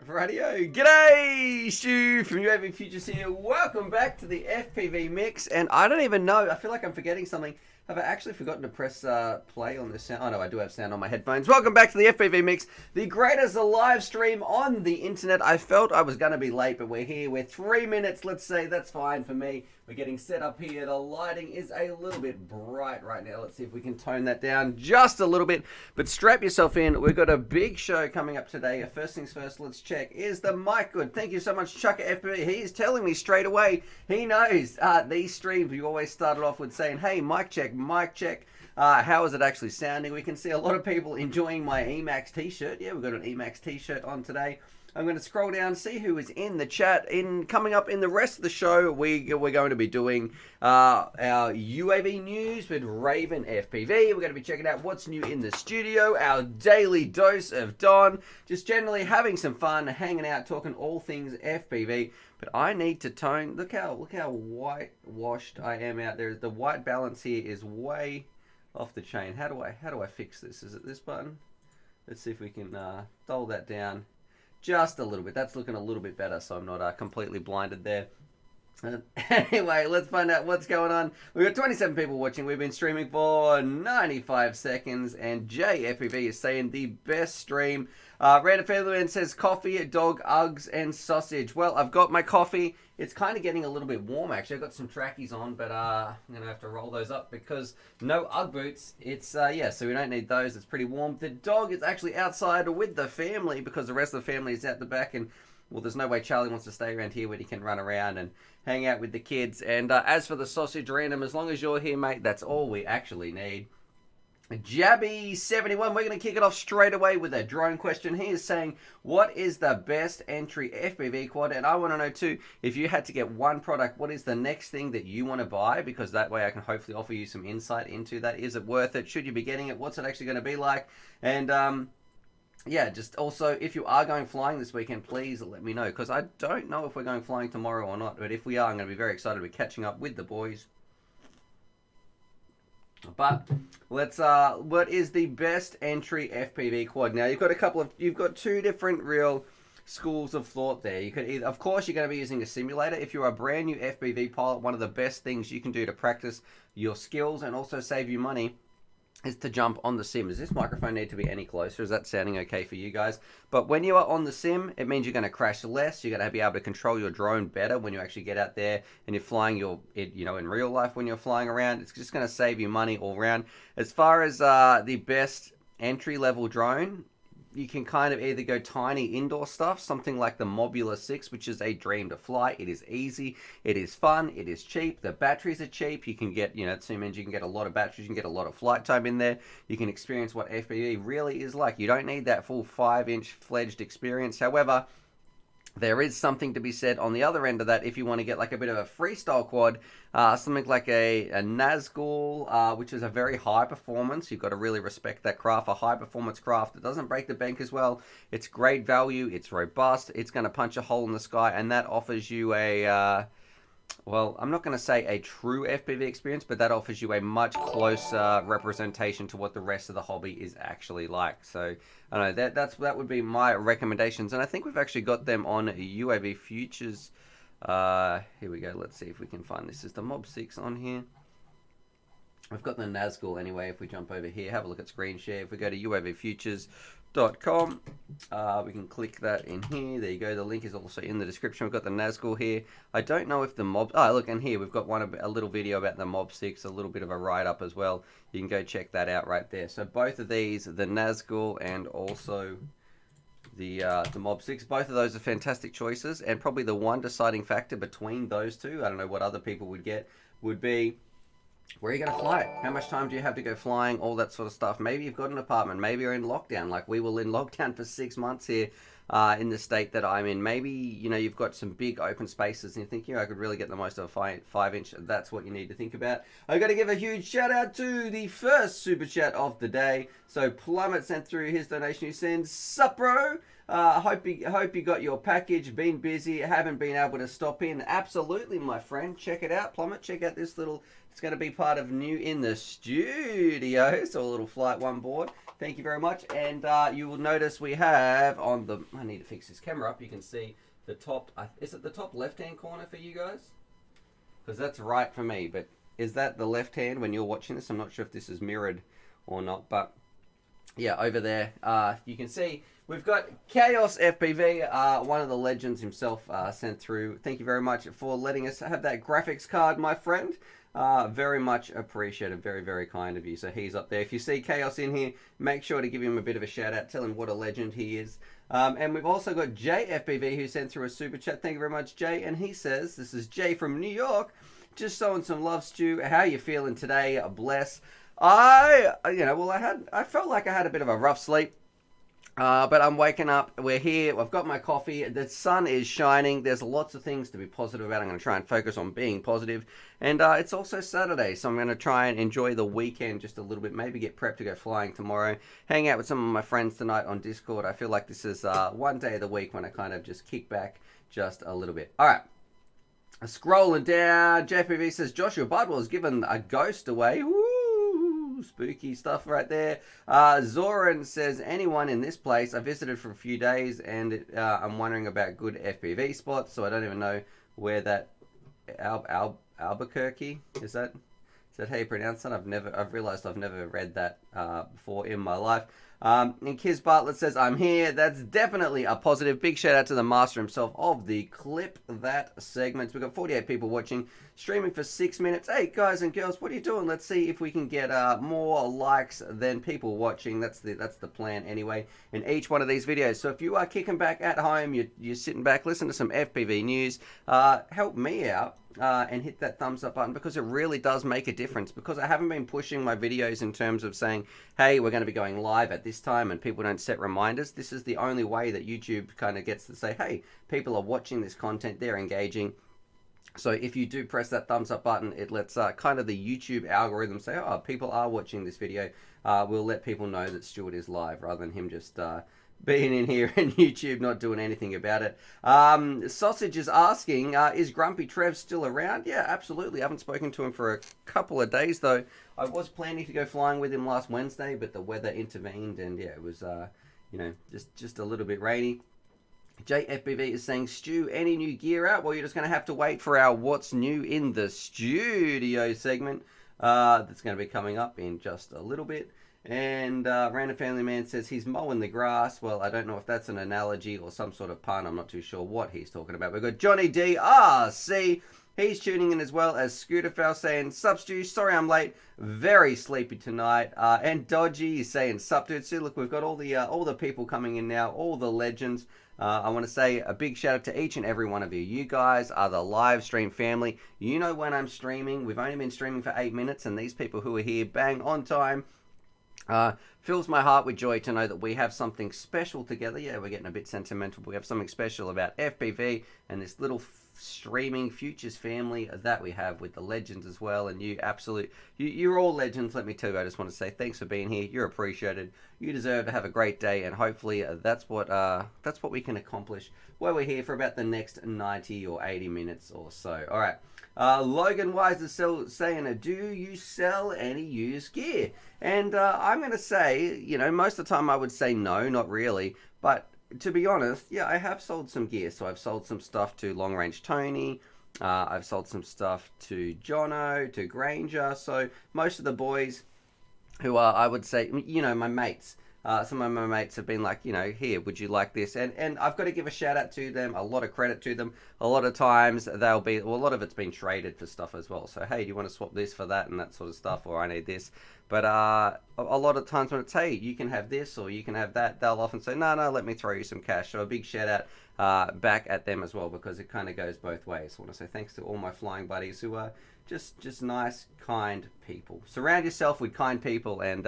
Radio. G'day, Stu from UAV Futures here. Welcome back to the FPV mix. And I don't even know, I feel like I'm forgetting something. Have I actually forgotten to press play on this sound? Oh no, I do have sound on my headphones. Welcome back to the FPV mix, the greatest live stream on the internet. I felt I was going to be late, but we're here. We're 3 minutes, let's say. That's fine for me. We're getting set up here. The lighting is a little bit bright right now. Let's see if we can tone that down just a little bit. But strap yourself in. We've got a big show coming up today. First things first, let's check. Is the mic good? Thank you so much, Chuck at FPV. He is telling me straight away. He knows these streams. We always started off with saying, hey, mic check, mic check. How is it actually sounding? We can see a lot of people enjoying my emacs t-shirt. Yeah, we've got an emacs t-shirt on today. I'm going to scroll down, see who is in the chat. Coming up in the rest of the show, we're going to be doing our UAV news with Raven FPV. We're going to be checking out what's new in the studio, our daily dose of Don, just generally having some fun, hanging out, talking all things FPV. But I need to tone. Look how whitewashed I am out there. The white balance here is way off the chain. How do I fix this? Is it this button? Let's see if we can dull that down just a little bit. That's looking a little bit better, so I'm not completely blinded there. Anyway, let's find out what's going on. We've got 27 people watching. We've been streaming for 95 seconds, and JFPV is saying the best stream. Random Fairland says coffee, dog, Uggs, and sausage. Well, I've got my coffee. It's kind of getting a little bit warm, actually. I've got some trackies on, but I'm going to have to roll those up because no Ugg boots. It's, yeah, so we don't need those. It's pretty warm. The dog is actually outside with the family because the rest of the family is out the back, and well, there's no way Charlie wants to stay around here when he can run around and hang out with the kids. And as for the sausage, Random, as long as you're here, mate, that's all we actually need. Jabby71, we're going to kick it off straight away with a drone question. He is saying, what is the best entry FPV quad? And I want to know too, if you had to get one product, what is the next thing that you want to buy? Because that way I can hopefully offer you some insight into that. Is it worth it? Should you be getting it? What's it actually going to be like? And yeah, just also, if you are going flying this weekend, please let me know. Because I don't know if we're going flying tomorrow or not. But if we are, I'm going to be very excited to be catching up with the boys. But let's what is the best entry FPV quad? Now you've got two different real schools of thought there. You could either, of course, you're going to be using a simulator. If you're a brand new FPV pilot, one of the best things you can do to practice your skills and also save you money is to jump on the sim. Does this microphone need to be any closer? Is that sounding okay for you guys? But when you are on the sim, it means you're going to crash less. You're going to be able to control your drone better when you actually get out there and you're flying in real life when you're flying around. It's just going to save you money all around. As far as the best entry-level drone, you can kind of either go tiny indoor stuff, something like the Mobula 6, which is a dream to fly. It is easy, it is fun, it is cheap, the batteries are cheap. You can get, that means you can get a lot of batteries, you can get a lot of flight time in there. You can experience what FPV really is like. You don't need that full 5-inch fledged experience. However, there is something to be said on the other end of that if you want to get like a bit of a freestyle quad, something like a Nazgul, which is a very high performance. You've got to really respect that craft, a high performance craft. It doesn't break the bank as well. It's great value, it's robust, it's going to punch a hole in the sky, and that offers you a, well, I'm not going to say a true FPV experience, but that offers you a much closer representation to what the rest of the hobby is actually like. So, I don't know, that would be my recommendations, and I think we've actually got them on UAV Futures. Here we go, let's see if we can find this. Is the Mob 6 on here? We've got the Nazgul anyway. If we jump over here, have a look at Screenshare. If we go to uavfutures.com, we can click that in here. There you go. The link is also in the description. We've got the Nazgul here. I don't know if the Mob... Oh, look, and here we've got a little video about the Mob 6, a little bit of a write-up as well. You can go check that out right there. So both of these, the Nazgul and also the Mob 6, both of those are fantastic choices. And probably the one deciding factor between those two, I don't know what other people would get, would be... where are you going to fly it? How much time do you have to go flying? All that sort of stuff. Maybe you've got an apartment. Maybe you're in lockdown. Like we were in lockdown for 6 months here in the state that I'm in. Maybe, you've got some big open spaces and you think, I could really get the most of a 5-inch. That's what you need to think about. I've got to give a huge shout out to the first super chat of the day. So Plummet sent through his donation. He sends, sup bro? Hope you got your package. Been busy, haven't been able to stop in. Absolutely, my friend. Check it out, Plummet. Check out this little... It's going to be part of New in the Studio. So a little Flight 1 board. Thank you very much. And you will notice we have on the... I need to fix this camera up. You can see the top... Is it the top left-hand corner for you guys? Because that's right for me. But is that the left hand when you're watching this? I'm not sure if this is mirrored or not. But yeah, over there, you can see we've got Chaos FPV. One of the legends himself sent through. Thank you very much for letting us have that graphics card, my friend. Very much appreciated. Very, very kind of you. So he's up there. If you see Chaos in here, make sure to give him a bit of a shout out. Tell him what a legend he is. And we've also got Jay FPV who sent through a super chat. Thank you very much, Jay. And he says, this is Jay from New York. Just showing some love, Stu. How you feeling today? Bless. I felt like I had a bit of a rough sleep. But I'm waking up. We're here. I've got my coffee. The sun is shining. There's lots of things to be positive about. I'm going to try and focus on being positive. And it's also Saturday, so I'm going to try and enjoy the weekend just a little bit. Maybe get prepped to go flying tomorrow. Hang out with some of my friends tonight on Discord. I feel like this is one day of the week when I kind of just kick back just a little bit. All right. Scrolling down. JPV says Joshua Budwell has given a ghost away. Woo! Spooky stuff right there. Zoran says, anyone in this place? I visited for a few days and I'm wondering about good FPV spots. So I don't even know where that Albuquerque is that how you pronounce that? I've realized I've never read that before in my life. And Kiz Bartlett says, I'm here. That's definitely a positive. Big shout out to the master himself of the Clip That segments. We've got 48 people watching, streaming for 6 minutes. Hey, guys and girls, what are you doing? Let's see if we can get more likes than people watching. That's the plan anyway in each one of these videos. So if you are kicking back at home, you're sitting back, listen to some FPV news, help me out. And hit that thumbs up button because it really does make a difference, because I haven't been pushing my videos in terms of saying, hey, we're going to be going live at this time, and people don't set reminders. This is the only way that YouTube kind of gets to say, hey, people are watching this content, they're engaging. So if you do press that thumbs up button, it lets kind of the YouTube algorithm say, oh, people are watching this video. We'll let people know that Stuart is live rather than him just being in here and YouTube not doing anything about it. Sausage is asking, is Grumpy Trev still around? Yeah, absolutely. I haven't spoken to him for a couple of days, though. I was planning to go flying with him last Wednesday, but the weather intervened, and yeah, it was, just a little bit rainy. JFBV is saying, Stu, any new gear out? Well, you're just going to have to wait for our What's New in the Studio segment. That's going to be coming up in just a little bit. And Random Family Man says he's mowing the grass. Well, I don't know if that's an analogy or some sort of pun. I'm not too sure what he's talking about. We've got Johnny DRC. He's tuning in as well as Scooterfell saying, sup Stu, sorry I'm late. Very sleepy tonight. And Dodgy is saying, sup dude. See, look, we've got all the people coming in now, all the legends. I want to say a big shout out to each and every one of you. You guys are the live stream family. You know when I'm streaming. We've only been streaming for 8 minutes, and these people who are here bang on time. Fills my heart with joy to know that we have something special together. Yeah, we're getting a bit sentimental, but we have something special about FPV and this little streaming futures family that we have with the legends as well. And you're all legends. Let me tell you, I just want to say thanks for being here. You're appreciated. You deserve to have a great day, and hopefully that's what we can accomplish while we're here for about the next 90 or 80 minutes or so. All right. Logan Wise is saying, do you sell any used gear? And I'm going to say, most of the time I would say no, not really. But to be honest, yeah, I have sold some gear. So I've sold some stuff to Long Range Tony. I've sold some stuff to Jono, to Granger. So most of the boys who are, I would say, my mates. Some of my mates have been like, here, would you like this? And I've got to give a shout out to them, a lot of credit to them. A lot of times a lot of it's been traded for stuff as well. So, hey, do you want to swap this for that and that sort of stuff? Or I need this. But a lot of times when it's, hey, you can have this or you can have that, they'll often say, no, let me throw you some cash. So a big shout out back at them as well, because it kind of goes both ways. I want to say thanks to all my flying buddies who are just nice, kind people. Surround yourself with kind people, and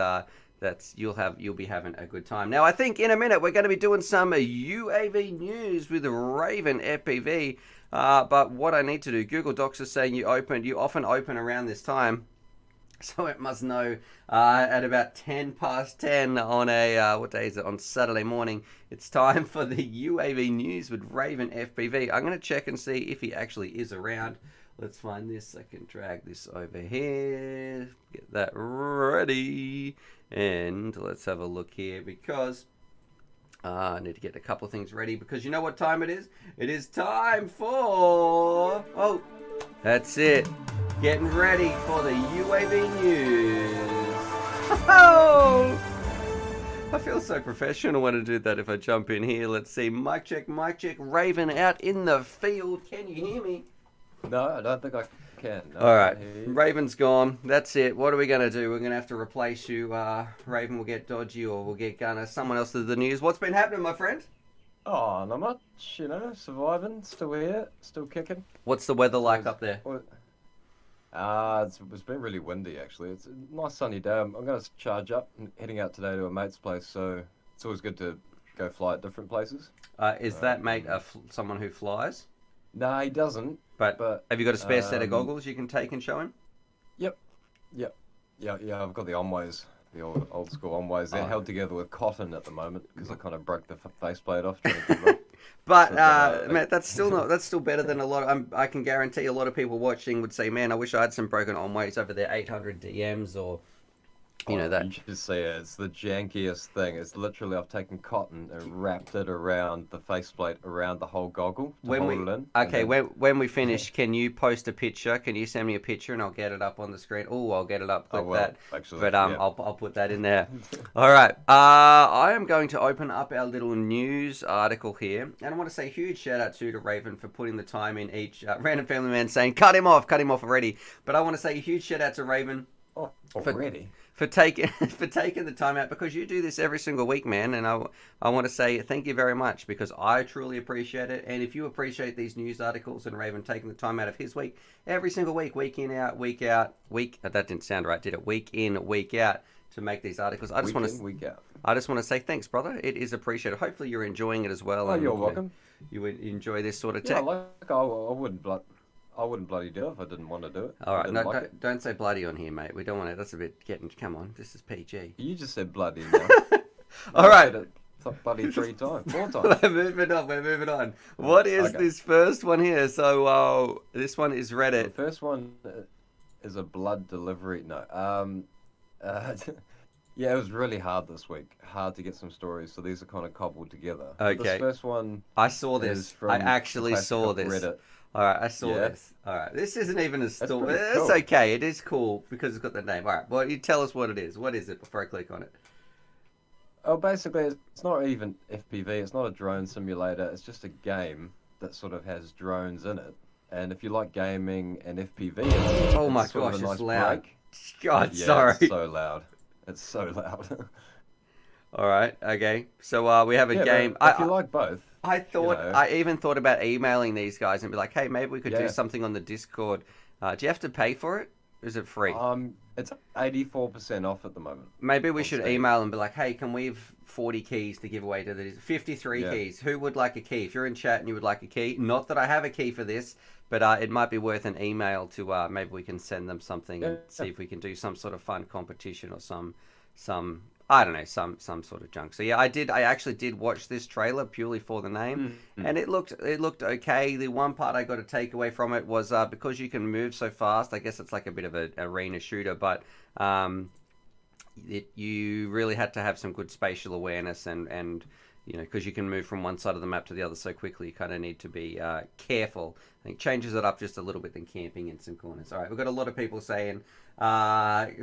you'll be having a good time. Now, I think in a minute we're going to be doing some UAV news with Raven FPV. But what I need to do, Google Docs is saying you often open around this time. So it must know at about 10 past 10 on what day is it? On Saturday morning. It's time for the UAV news with Raven FPV. I'm going to check and see if he actually is around. Let's find this. I can drag this over here. Get that ready. And let's have a look here because I need to get a couple of things ready because you know what time it is? It is time for... Oh, that's it. Getting ready for the UAV news. Oh! I feel so professional when I do that if I jump in here. Let's see. Mic check, mic check. Raven out in the field. Can you hear me? No, I don't think I can. No, all right. Raven's gone. That's it. What are we going to do? We're going to have to replace you. Raven will get Dodgy or we'll get Gunner. Someone else to the news. What's been happening, my friend? Oh, not much. You know, surviving. Still here. Still kicking. What's the weather like up there? It's been really windy, actually. It's a nice sunny day. I'm going to charge up and heading out today to a mate's place, so it's always good to go fly at different places. Is that mate someone who flies? No, he doesn't. But have you got a spare set of goggles you can take and show him? Yep. Yeah, I've got the Onways, the old school Onways. They're held together with cotton at the moment because I kind of broke the faceplate off trying to keep up. But Matt, that's still better than a lot of, I can guarantee a lot of people watching would say, man, I wish I had some broken Onways over their 800 DMs or that. You should see it. It's the jankiest thing. It's literally I've taken cotton and wrapped it around the faceplate, around the whole goggle to hold it in. Okay, when we finish, can you post a picture? Can you send me a picture and I'll get it up on the screen? Oh, I'll get it up. Click that. Actually, but I'll put that in there. All right. I am going to open up our little news article here, and I want to say a huge shout out to Raven for putting the time in. Each random family man saying cut him off already. But I want to say a huge shout out to Raven. Oh, already. For taking the time out because you do this every single week, man, and I want to say thank you very much because I truly appreciate it. And if you appreciate these news articles and Raven taking the time out of his week every single week in out, week out, that didn't sound right, did it? Week in, week out to make these articles. I just want to say thanks, brother. It is appreciated. Hopefully you're enjoying it as well. Oh, you're welcome. You would enjoy this sort of tech. Yeah, I wouldn't bloody do it if I didn't want to do it. All right, no, don't say bloody on here, mate. We don't want it. That's a bit getting. Come on, this is PG. You just said bloody now. All right. Bloody 4 times. We're moving on. What is this first one here? So this one is Reddit. The first one is a blood delivery. No. Yeah, it was really hard this week. Hard to get some stories, so these are kind of cobbled together. Okay. This first one. I saw this. I actually saw this. Reddit. All right, I saw this. All right, this isn't even a story. It's okay. It is cool because it's got the name. All right, well, you tell us what it is. What is it before I click on it? Oh, basically, it's not even FPV. It's not a drone simulator. It's just a game that sort of has drones in it. And if you like gaming and FPV, oh my gosh, it's loud. God, yeah, sorry. It's so loud. It's so loud. All right. Okay. So we have a game. If you like both. I even thought about emailing these guys and be like, hey, maybe we could do something on the Discord. Do you have to pay for it? Or is it free? It's 84% off at the moment. Maybe we should email and be like, hey, can we have 40 keys to give away to these? 53 keys. Who would like a key? If you're in chat and you would like a key, not that I have a key for this, but it might be worth an email to maybe we can send them something and see if we can do some sort of fun competition or some I don't know, some sort of junk. So yeah, I actually did watch this trailer purely for the name, and it looked okay. The one part I got to take away from it was because you can move so fast. I guess it's like a bit of an arena shooter, but you really had to have some good spatial awareness and because you can move from one side of the map to the other so quickly, you kind of need to be careful. I think changes it up just a little bit than camping in some corners. All right, we've got a lot of people saying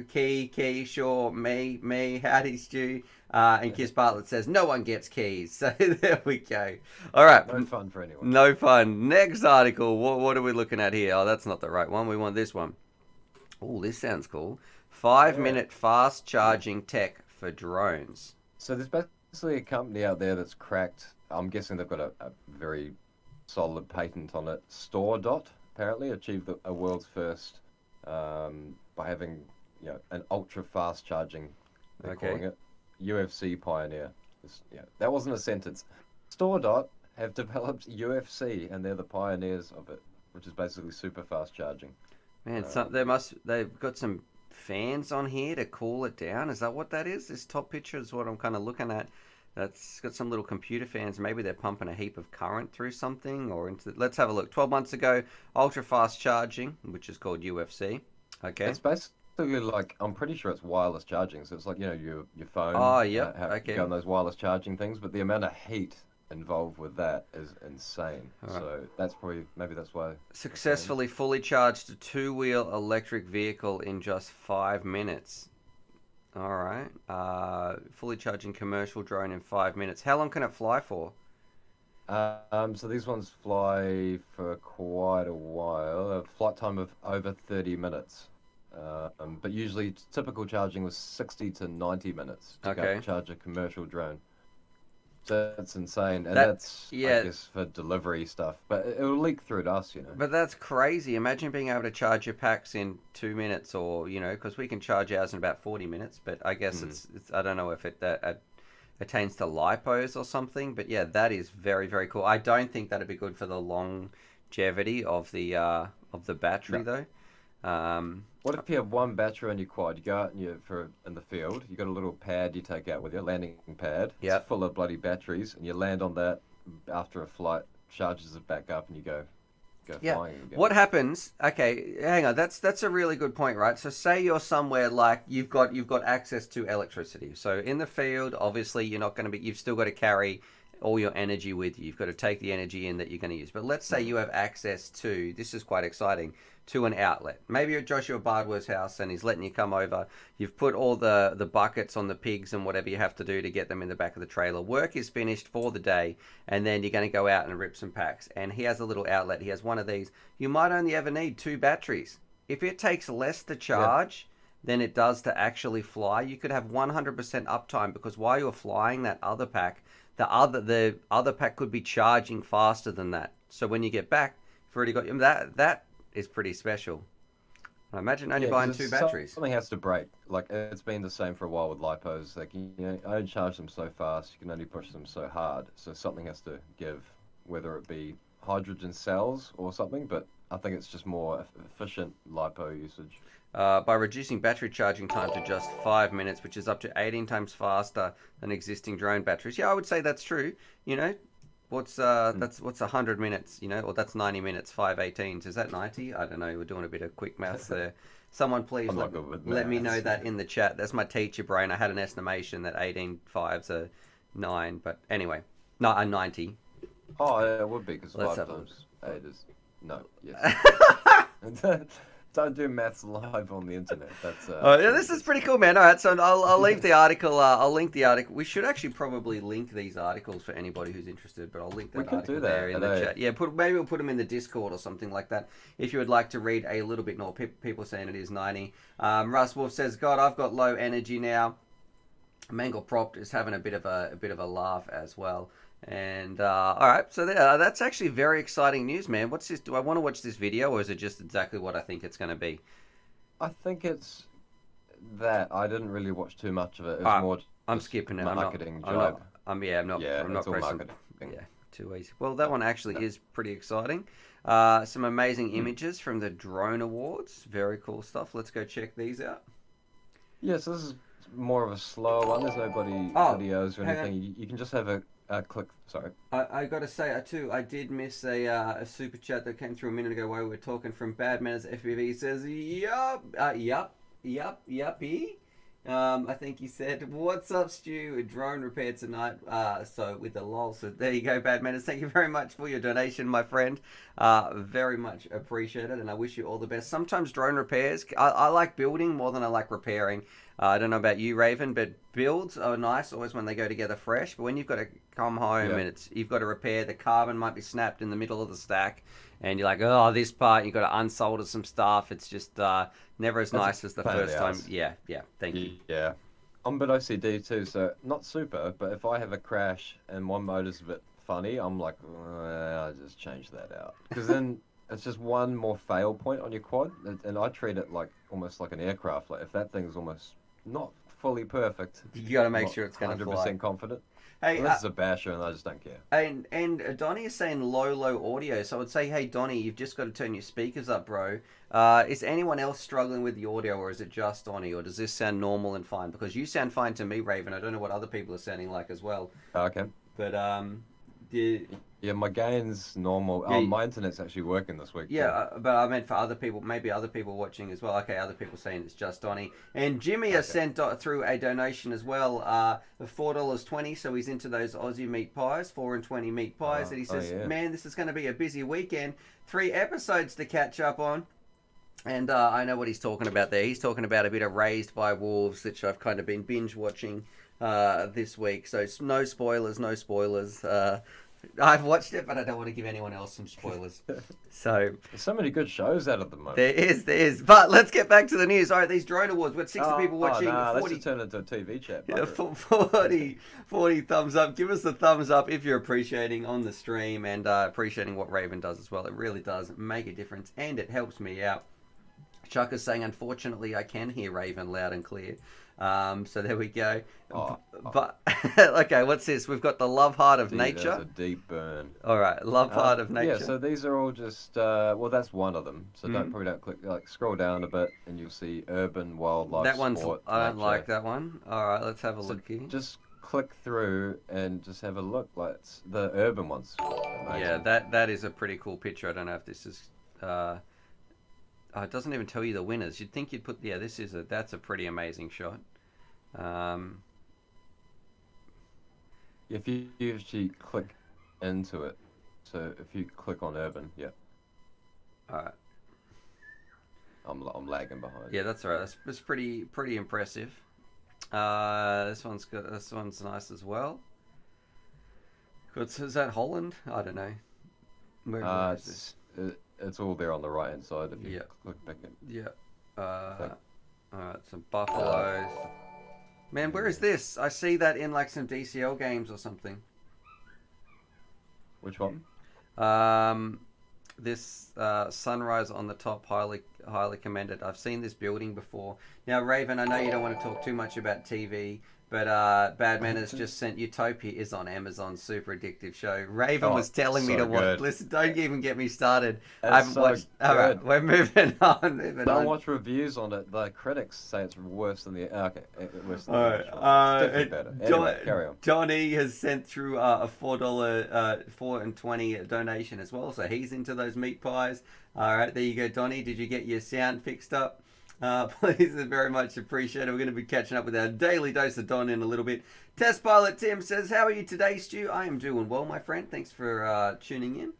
key, sure, me, howdy Stu, and Kiss Bartlett says no one gets keys. So there we go. All right, no fun for anyone. No fun. Next article. What are we looking at here? Oh, that's not the right one. We want this one. Oh, this sounds cool. 5-minute fast charging tech for drones. So there's basically a company out there that's cracked. I'm guessing they've got a very solid patent on it. StoreDot apparently achieved a world's first by having an ultra fast charging. They're calling it UFC pioneer. That wasn't a sentence. StoreDot have developed UFC and they're the pioneers of it, which is basically super fast charging. Man, they've got some fans on here to cool it down. Is that what that is? This top picture is what I'm kind of looking at. That's got some little computer fans. Maybe they're pumping a heap of current through something or into. Let's have a look. 12 months ago, ultra fast charging, which is called UFC. Okay. It's basically like I'm pretty sure it's wireless charging. So it's like your phone, Oh, yep. how you go Okay. on those wireless charging things, but the amount of heat involved with that is insane. All right. So that's probably maybe that's why they're saying. Successfully fully charged a two-wheel electric vehicle in just 5 minutes. All right. Fully charging commercial drone in 5 minutes. How long can it fly for? So these ones fly for quite a while, a flight time of over 30 minutes. But usually typical charging was 60 to 90 minutes to Okay. charge a commercial drone. So that's insane, and That that's I yeah, guess for delivery stuff. But it'll leak through to us, you know. but that's crazy. Imagine being able to charge your packs in 2 minutes, or because we can charge ours in about 40 minutes. But I guess Mm. it's I don't know if it attains to lipos or something. But yeah, that is very very cool. I don't think that'd be good for the longevity of the battery No. though. Um, What if you have one battery on your quad? You go out and in the field. You got a little pad you take out with you, landing pad. yeah. It's full of bloody batteries, and you land on that after a flight, charges it back up, and you go Yeah. flying again. What happens? Okay, hang on. That's a really good point, right? So say you're somewhere like you've got access to electricity. So in the field, obviously you're not going to be. You've still got to carry all your energy with you. You've got to take the energy in that you're going to use. But let's say you have access to. This is quite exciting. To an outlet. Maybe you're at Joshua Bardwell's house and he's letting you come over. You've put all the buckets on the pigs and whatever you have to do to get them in the back of the trailer. Work is finished for the day, and then you're going to go out and rip some packs. And he has a little outlet. He has one of these. You might only ever need 2 batteries. If it takes less to Yeah. charge than it does to actually fly, you could have 100% uptime, because while you're flying that other pack, the other pack could be charging faster than that. So when you get back, you've already got that is pretty special. I imagine only Yeah, buying because 2 batteries. something has to break. Like it's been the same for a while with lipos. Like I don't charge them so fast. You can only push them so hard. So something has to give, whether it be hydrogen cells or something. But I think it's just more efficient lipo usage. By reducing battery charging time to just 5 minutes, which is up to 18 times faster than existing drone batteries. Yeah, I would say that's true. You know, what's 100 minutes? Or that's 90 minutes. 5 18s. Is that 90? I don't know. We're doing a bit of quick maths there. Someone please I'm not good with let me know maths. that in the chat. That's my teacher brain. I had an estimation that 18 fives are 9, but anyway, not a 90. Oh, yeah, it would be because Let's 5 have a look. times 8 is no. Yes. Don't do maths live on the internet. That's Oh yeah, this is pretty cool, man. All right, so I'll leave the article. I'll link the article. We should actually probably link these articles for anybody who's interested. But I'll link that We could article do that, there in the eh? chat. Yeah, maybe we'll put them in the Discord or something like that. If you would like to read a little bit more, people saying it is 90. Russ Wolf says, "God, I've got low energy now." Mangle Prop is having a bit of a laugh as well. And all right, so that's actually very exciting news, man. What's this? Do I want to watch this video, or is it just exactly what I think it's going to be? I think it's that. I didn't really watch too much of it. It's Ah, more I'm just skipping it. marketing I'm job. not. I'm not It's all pressing. marketing. Yeah, too easy. Well, that one actually No. is pretty exciting. Some amazing images from the Drone Awards. Very cool stuff. Let's go check these out. Yes, this is more of a slow one. There's no bloody Oh, videos or hang on. anything. You can just have a click. Sorry. I got to say too, I did miss a super chat that came through a minute ago while we were talking from Bad Manners FPV. He says, yuppie. I think he said, "What's up, Stu? A drone repair tonight." So with the lol. So there you go, Bad Manners. Thank you very much for your donation, my friend. Very much appreciated, and I wish you all the best. Sometimes drone repairs, I like building more than I like repairing. I don't know about you, Raven, but builds are nice always when they go together fresh. But when you've got to come home and you've got to repair, the carbon might be snapped in the middle of the stack, and you're like, oh, this part, you've got to unsolder some stuff. It's just never as nice as the pain in first the time. ass. Yeah, thank you. Yeah. I'm a bit OCD too, so not super, but if I have a crash and one motor's a bit funny, I'm like, I'll just change that out. Because then it's just one more fail point on your quad, and I treat it like almost like an aircraft. Like if that thing's almost not fully perfect. You got to make Not sure it's going to 100% fly. confident. Hey, Well, this is a basher, and I just don't care. and Donnie is saying low audio, so I would say, hey Donnie, you've just got to turn your speakers up, bro. Is anyone else struggling with the audio, or is it just Donnie, or does this sound normal and fine? Because you sound fine to me, Raven. I don't know what other people are sounding like as well. Okay. But the Yeah, my gain's normal. Yeah, My internet's actually working this week. yeah, but I meant for other people, maybe other people watching as well. Okay, other people saying it's just Donnie. And Jimmy has sent through a donation as well, of $4.20, so he's into those Aussie meat pies, 4 and 20 meat pies. And he says, man, this is going to be a busy weekend. 3 episodes to catch up on. And I know what he's talking about there. He's talking about a bit of Raised by Wolves, which I've kind of been binge watching this week. So no spoilers, no spoilers. I've watched it, but I don't want to give anyone else some spoilers. So There's so many good shows out at the moment. there is. But let's get back to the news. All right, these drone awards. We've got 60 people watching. Let's just turn it into a TV chat. Yeah, 40 thumbs up. Give us a thumbs up if you're appreciating on the stream and appreciating what Raven does as well. It really does make a difference, and it helps me out. Chuck is saying, unfortunately, I can hear Raven loud and clear. So there we go. But okay, what's this? We've got the Love Heart of Nature. That's a deep burn. All right, Love Heart of Nature. Yeah, so these are all just that's one of them. So probably don't click. Scroll down a bit, and you'll see urban wildlife. That one's. Sport, I don't nature. like that one. All right, let's have a look here. Just click through and just have a look. Like the urban ones. Amazing. Yeah, that is a pretty cool picture. I don't know if this is. It doesn't even tell you the winners. You'd think you'd put. Yeah, that's a pretty amazing shot. If you actually click into it, so if you click on urban, yeah. All right. I'm lagging behind. Yeah, that's all right. That's pretty impressive. This one's good. This one's nice as well. Good. So is that Holland? I don't know. Where is this? It's all there on the right hand side if you Yeah. click back in. Yeah. Alright, some buffaloes. Man, where is this? I see that in like some DCL games or something. Which one? This sunrise on the top, highly commended. I've seen this building before. Now, Raven, I know you don't want to talk too much about TV, but Bad Manners just sent Utopia is on Amazon. Super addictive show. Raven was telling me to watch. Listen, don't even get me started. I haven't watched. All right, we're moving on. Don't watch reviews on it. The critics say it's worse than the. Okay, worse than all the right. definitely better. Anyway, carry on. Johnny has sent through a $4, 4 and 20 donation as well, so he's into those meat pies. All right, there you go, Donny. Did you get your sound fixed up? Please, very much appreciated. We're going to be catching up with our daily dose of Don in a little bit. Test pilot Tim says, how are you today, Stu? I am doing well, my friend. Thanks for tuning in.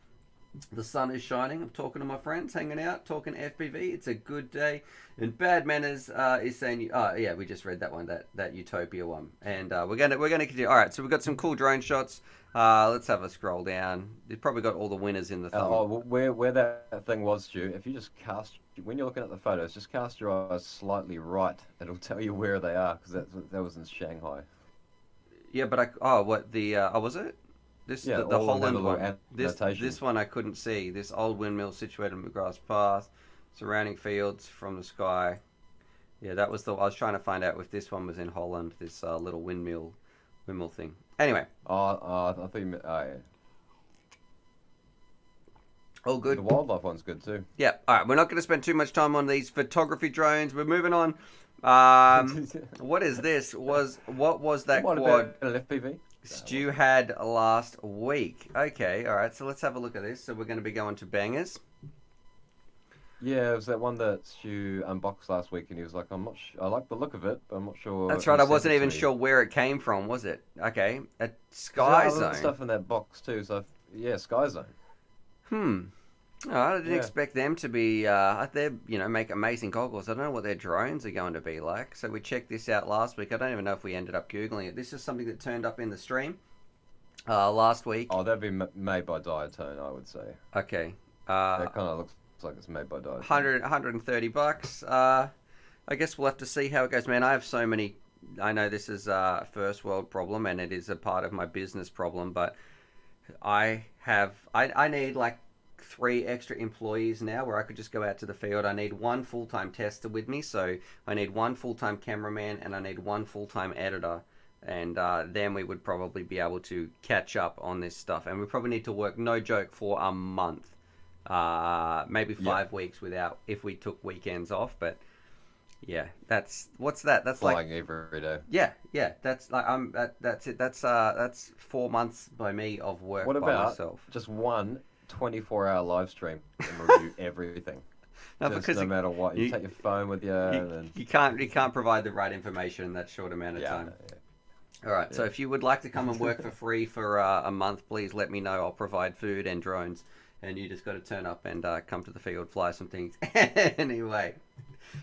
The sun is shining. I'm talking to my friends, hanging out, talking FPV. It's a good day. And Bad Manners is saying, yeah, we just read that one, that Utopia one. And we're gonna continue. All right, so we've got some cool drone shots. Let's have a scroll down. You've probably got all the winners in the thumb. Where that thing was, Stu, if you just when you're looking at the photos, just cast your eyes slightly right. It'll tell you where they are, because that was in Shanghai. Yeah, but was it? The Holland one. This one I couldn't see. This old windmill situated on McGrath Path, surrounding fields from the sky. Yeah, that was I was trying to find out if this one was in Holland. This little windmill thing. Anyway. I thought you meant. Oh, yeah. All good. The wildlife one's good too. Yeah. All right. We're not going to spend too much time on these photography drones. We're moving on. What is this? What was that quad? An FPV? Stu had last week. Okay, all right. So let's have a look at this. So we're going to be going to bangers. Yeah, it was that one that Stu unboxed last week, and he was like, "I'm not. I like the look of it, but I'm not sure." That's right. I wasn't even sure where it came from. Was it? Okay, a Skyzone. Stuff in that box too. So yeah, Skyzone. Oh, I didn't expect them to be. They make amazing goggles. I don't know what their drones are going to be like. So we checked this out last week. I don't even know if we ended up googling it. This is something that turned up in the stream last week. Oh, that'd be made by Diatone, I would say. Okay. That kind of looks like it's made by Diatone. $130. I guess we'll have to see how it goes, man. I have so many. I know this is a first world problem, and it is a part of my business problem, but I need like 3 extra employees now where I could just go out to the field. I need 1 full-time tester with me, so I need 1 full-time cameraman and I need 1 full-time editor. And then we would probably be able to catch up on this stuff. And we probably need to work, no joke, for a month. Maybe 5 weeks without, if we took weekends off. But yeah, what's that? That's flying like every day. Yeah. That's like that's it. That's 4 months by me of work What by about myself. just one 24-hour live stream and review everything? No, just because no matter what, you take your phone with you. And you can't provide the right information in that short amount of time. Yeah. All right, so if you would like to come and work for free for a month, please let me know. I'll provide food and drones, and you just got to turn up and come to the field, fly some things. Anyway,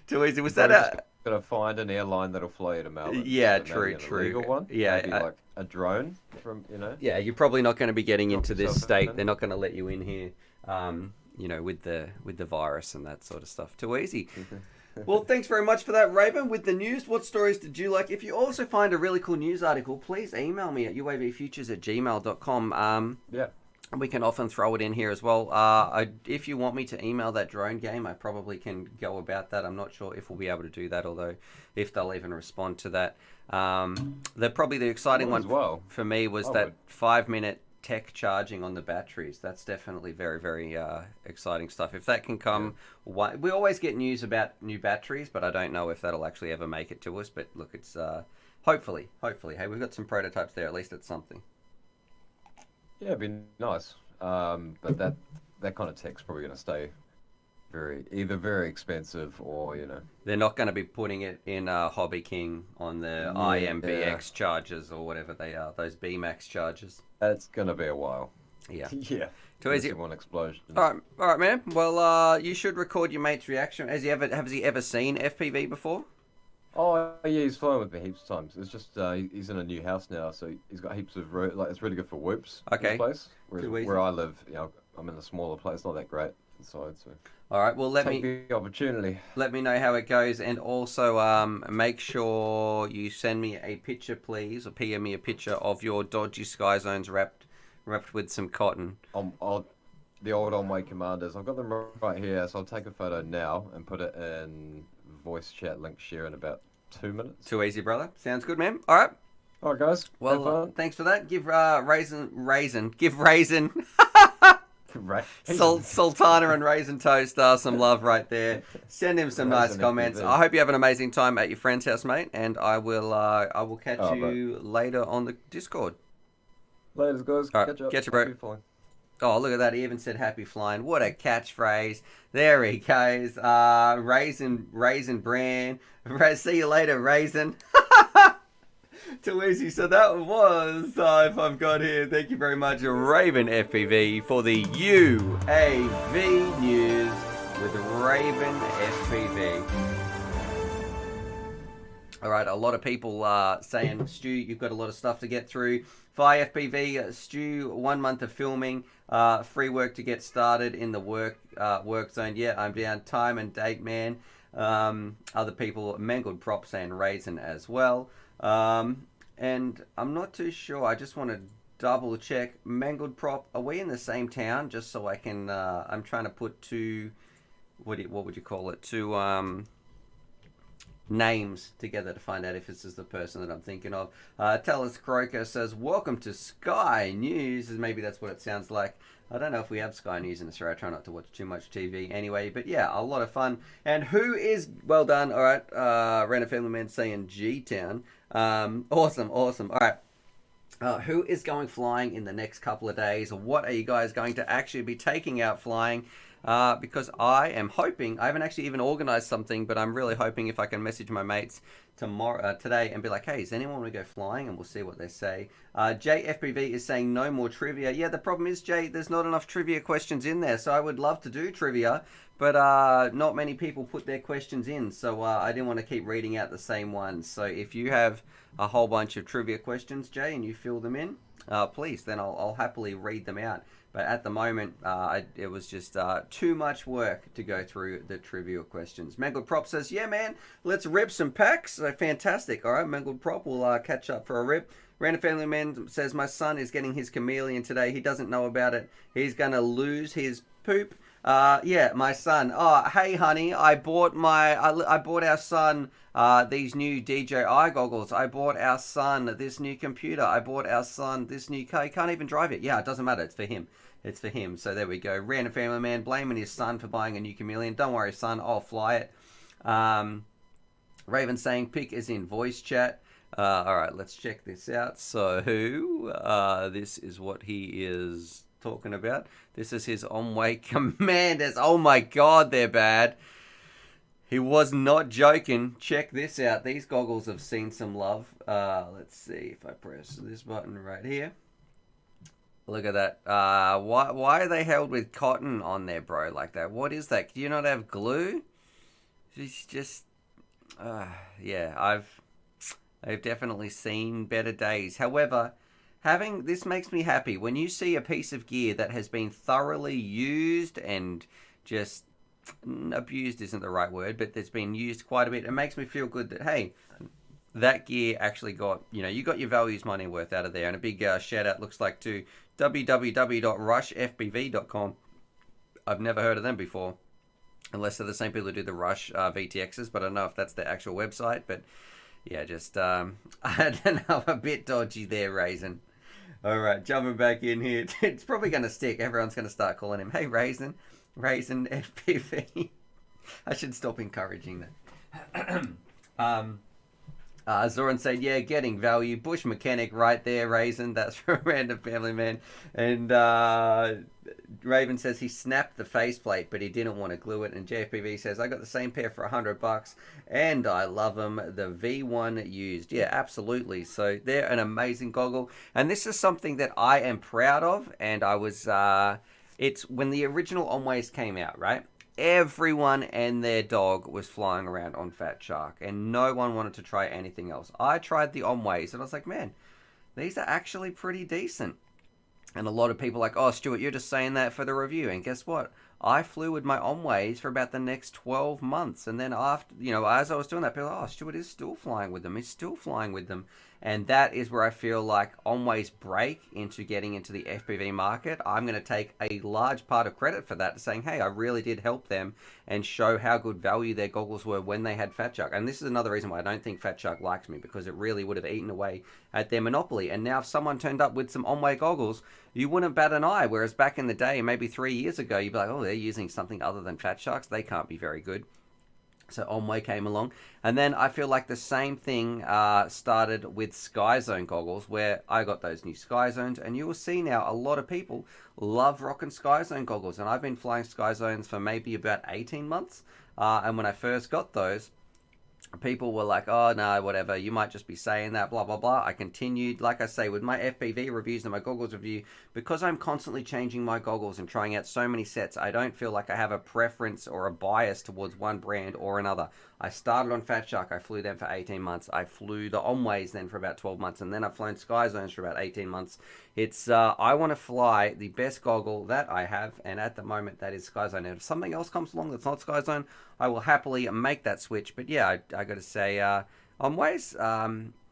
too easy. Was that got to find an airline that'll fly you to Melbourne? Yeah, so true. A legal one? Yeah, maybe like a drone from Yeah, you're probably not going to be getting into this state. In. They're not going to let you in here. With the virus and that sort of stuff. Too easy. Well, thanks very much for that, Raven. With the news, what stories did you like? If you also find a really cool news article, please email me at uavfutures@gmail.com. We can often throw it in here as well. If you want me to email that drone game, I probably can go about that. I'm not sure if we'll be able to do that, although if they'll even respond to that. Probably the exciting one for me was that 5-minute tech charging on the batteries. That's definitely very, very exciting stuff. If that can come, we always get news about new batteries, but I don't know if that'll actually ever make it to us. But look, it's hopefully. Hey, we've got some prototypes there. At least it's something. Yeah, it'd be nice. But that kind of tech's probably going to stay either very expensive or they're not going to be putting it in Hobby King on the IMBX chargers or whatever they are. Those BMAX chargers. It's gonna be a while. Yeah. Yeah. Too easy. One explosion. All right, man. Well, you should record your mate's reaction. Has he ever seen FPV before? Oh yeah, he's flown with me heaps of times. It's just he's in a new house now, so he's got heaps of it's really good for whoops. Okay. This place. Whereas where I live, I'm in a smaller place, not that great inside. So. All right. Well, take the opportunity. Let me know how it goes, and also make sure you send me a picture, please, or PM me a picture of your dodgy Skyzones wrapped with some cotton. The old On-Way Commanders. I've got them right here, so I'll take a photo now and put it in voice chat link share in about 2 minutes. Too easy, brother. Sounds good, man. All right. All right, guys. Well, thanks for that. Give Raisin. Sultana and Raisin Toast some love right there. Send him some nice comments. I hope you have an amazing time at your friend's house, mate, and I will catch you later on the Discord. Later, guys. All right, catch you, bro. Oh, look at that. He even said happy flying. What a catchphrase. There he goes. Raisin brand. See you later, Raisin. Too easy. So that was, if I've got here, thank you very much, Raven FPV for the UAV news with Raven FPV. All right, a lot of people saying, Stu, you've got a lot of stuff to get through. Fly FPV, Stu, 1 month of filming, free work to get started in the work zone. Yeah, I'm down. Time and date, man. Other people, Mangled Prop saying Raisin as well. And I'm not too sure. I just want to double check. Mangled Prop, are we in the same town? Just so I can, I'm trying to put two, what would you call it? Two names together to find out if this is the person that I'm thinking of. Tallis Croker says, welcome to Sky News. Maybe that's what it sounds like. I don't know if we have Sky News in Australia. I try not to watch too much TV anyway. But yeah, a lot of fun. And who is... Well done. All right. Random Family Man saying G-Town. Awesome. All right. Who is going flying in the next couple of days? What are you guys going to actually be taking out flying? Because I am hoping... I haven't actually even organized something, but I'm really hoping if I can message my mates today and be like, hey, does anyone want to go flying? And we'll see what they say. JFPV is saying no more trivia. Yeah, the problem is, Jay, there's not enough trivia questions in there. So I would love to do trivia, but not many people put their questions in. So I didn't want to keep reading out the same ones. So if you have a whole bunch of trivia questions, Jay, and you fill them in, please, then I'll happily read them out. But at the moment, it was just too much work to go through the trivia questions. Mangled Prop says, yeah, man, let's rip some packs. So fantastic. All right, Mangled Prop will catch up for a rip. Random Family Man says, my son is getting his chameleon today. He doesn't know about it. He's going to lose his Poop. Yeah, my son. Oh, hey, honey, I bought I bought our son these new DJI goggles. I bought our son this new computer. I bought our son this new car. He can't even drive it. Yeah, it doesn't matter. It's for him. It's for him. So there we go. Random family man blaming his son for buying a new chameleon. Don't worry, son. I'll fly it. Raven saying pick is in voice chat. All right, let's check this out. So this is what he is talking about. This is his on-way commanders. Oh my god, they're bad. He was not joking. Check this out. These goggles have seen some love. Let's see if I press this button right here. Look at that. Why are they held with cotton on there, bro, like that? What is that? Do you not have glue? It's just... yeah, I've definitely seen better days. However, this makes me happy. When you see a piece of gear that has been thoroughly used and just abused isn't the right word, but that's been used quite a bit, it makes me feel good that, hey, that gear actually got, you got your values money worth out of there. And a big shout out looks like to www.rushfpv.com. I've never heard of them before, unless they're the same people who do the Rush VTXs, but I don't know if that's their actual website. But yeah, just, I don't know, a bit dodgy there, Raisin. All right, jumping back in here. It's probably going to stick. Everyone's going to start calling him, hey, Raisin FPV. I should stop encouraging that. Zoran said, yeah, getting value. Bush mechanic right there, Raisin. That's from Random Family Man. And Raven says he snapped the faceplate, but he didn't want to glue it. And JFPV says, I got the same pair for $100 and I love them. The V1 used. Yeah, absolutely. So they're an amazing goggle. And this is something that I am proud of. And I was, it's when the original Onways came out, right? Everyone and their dog was flying around on Fat Shark, and no one wanted to try anything else. I tried the Onways, and I was like, man, these are actually pretty decent. And a lot of people are like, oh, Stuart, you're just saying that for the review. And guess what? I flew with my Onways for about the next 12 months. And then after, as I was doing that, people were like, oh, Stuart is still flying with them. He's still flying with them. And that is where I feel like Onways break into getting into the FPV market. I'm going to take a large part of credit for that, saying, hey, I really did help them and show how good value their goggles were when they had Fat Shark. And this is another reason why I don't think Fat Shark likes me, because it really would have eaten away at their monopoly. And now if someone turned up with some Onway goggles, you wouldn't bat an eye. Whereas back in the day, maybe 3 years ago, you'd be like, oh, they're using something other than Fat Sharks. They can't be very good. So Onway came along. And then I feel like the same thing started with Skyzone goggles, where I got those new Skyzones. And you will see now a lot of people love rocking Skyzone goggles. And I've been flying Skyzones for maybe about 18 months. And when I first got those, people were like, oh, no, whatever, you might just be saying that, blah, blah, blah. I continued, like I say, with my FPV reviews and my goggles review, because I'm constantly changing my goggles and trying out so many sets, I don't feel like I have a preference or a bias towards one brand or another. I started on Fat Shark, I flew them for 18 months. I flew the Onways then for about 12 months, and then I've flown Skyzones for about 18 months. It's, I want to fly the best goggle that I have, and at the moment that is Skyzone. And if something else comes along that's not Skyzone, I will happily make that switch. But yeah, I got to say, Onways,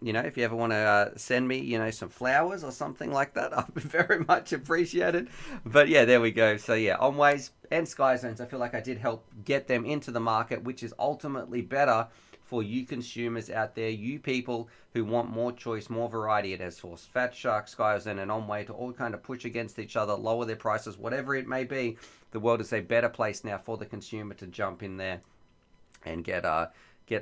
if you ever want to send me, some flowers or something like that, I'd be very much appreciated. But yeah, there we go. So yeah, Onways and Skyzones, I feel like I did help get them into the market, which is ultimately better for you consumers out there, you people who want more choice, more variety. It has forced Fat Shark, Skyzone, and Onway to all kind of push against each other, lower their prices, whatever it may be. The world is a better place now for the consumer to jump in there and get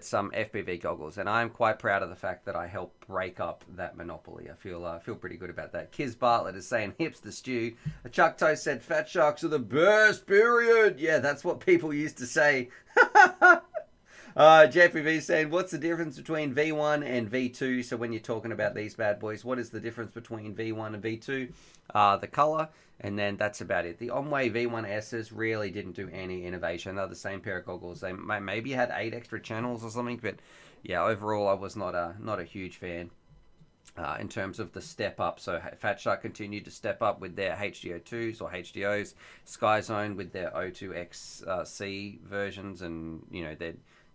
some FPV goggles. And I'm quite proud of the fact that I helped break up that monopoly. I feel pretty good about that. Kiz Bartlett is saying, hips the stew. Chuck Toe said, Fat Sharks are the best, period. Yeah, that's what people used to say. JFPV saying, what's the difference between V1 and V2? So when you're talking about these bad boys, what is the difference between V1 and V2? The color, and then that's about it. The Onway V1Ss really didn't do any innovation. They're the same pair of goggles. They maybe had 8 extra channels or something, but yeah, overall I was not a huge fan. In terms of the step up, so Fat Shark continued to step up with their HDO2s or HDOs, Skyzone with their O2XC versions, and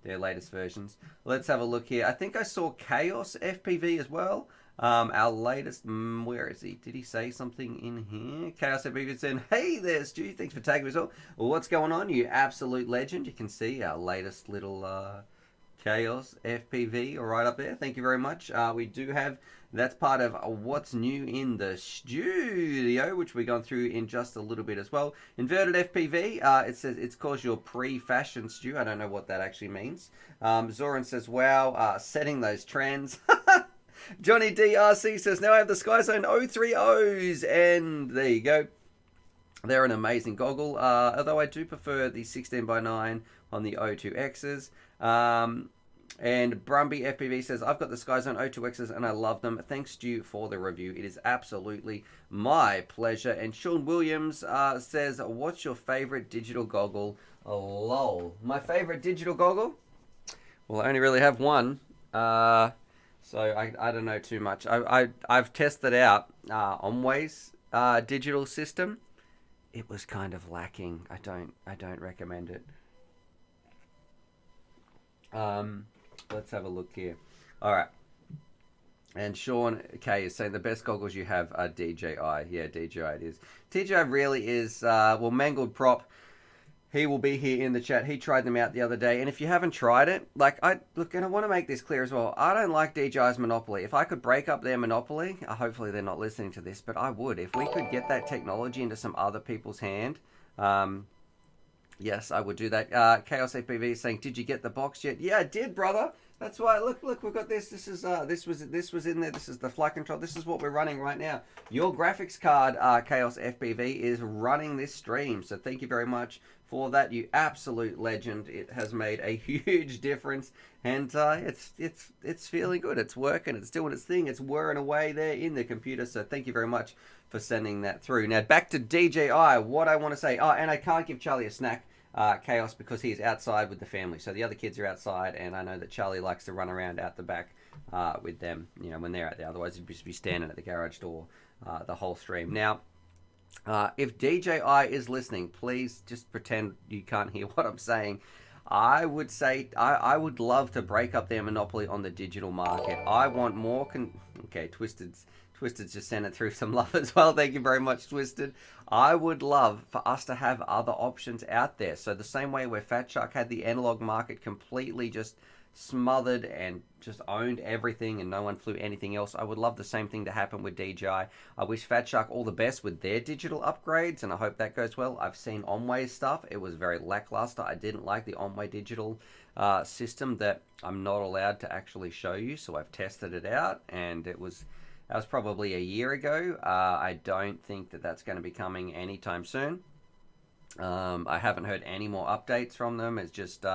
their latest versions. Let's have a look here. I think I saw Chaos FPV as well. Our latest, where is he? Did he say something in here? Chaos FPV saying, hey there, Stu. Thanks for tagging us all. Well, what's going on, you absolute legend? You can see our latest little Chaos FPV right up there. Thank you very much. We do have, that's part of what's new in the studio, which we're going through in just a little bit as well. Inverted FPV, it says it's called your pre-fashion Stu. I don't know what that actually means. Zoran says, wow, setting those trends. Johnny DRC says, now I have the Skyzone 030s, and there you go. They're an amazing goggle, although I do prefer the 16x9 on the O2Xs. And Brumby FPV says, I've got the Skyzone O2Xs and I love them. Thanks, Stu, for the review. It is absolutely my pleasure. And Sean Williams says, what's your favorite digital goggle? Oh, lol. My favorite digital goggle? Well, I only really have one. So I don't know too much. I've tested out Omway's digital system. It was kind of lacking. I don't recommend it. Let's have a look here. All right. And Sean K is saying the best goggles you have are DJI. Yeah, DJI it is. DJI really is. Well, Mangled Prop. He will be here in the chat. He tried them out the other day. And if you haven't tried it, like, look, and I want to make this clear as well. I don't like DJI's monopoly. If I could break up their monopoly, hopefully they're not listening to this, but I would. If we could get that technology into some other people's hand, yes, I would do that. Chaos FPV is saying, did you get the box yet? Yeah, I did, brother. That's why. Look, we've got this. This is this was in there. This is the flight control. This is what we're running right now. Your graphics card, Chaos FPV, is running this stream. So thank you very much for that, you absolute legend. It has made a huge difference, and it's feeling good. It's working. It's doing its thing. It's whirring away there in the computer. So thank you very much for sending that through. Now back to DJI. What I want to say. Oh, and I can't give Charlie a snack. Chaos, because he's outside with the family, so the other kids are outside, and I know that Charlie likes to run around out the back with them, you know, when they're out there. Otherwise he'd just be standing at the garage door the whole stream. Now if DJI is listening, please just pretend you can't hear what I'm saying. I would say I would love to break up their monopoly on the digital market. I want more okay, Twisted's just sent it through some love as well. Thank you very much, Twisted. I would love for us to have other options out there. So the same way where Fat Shark had the analog market completely just smothered and just owned everything and no one flew anything else, I would love the same thing to happen with DJI. I wish Fat Shark all the best with their digital upgrades, and I hope that goes well. I've seen Omway's stuff. It was very lackluster. I didn't like the Omway digital system that I'm not allowed to actually show you, so I've tested it out, and that was probably a year ago. I don't think that that's going to be coming anytime soon. I haven't heard any more updates from them. It's just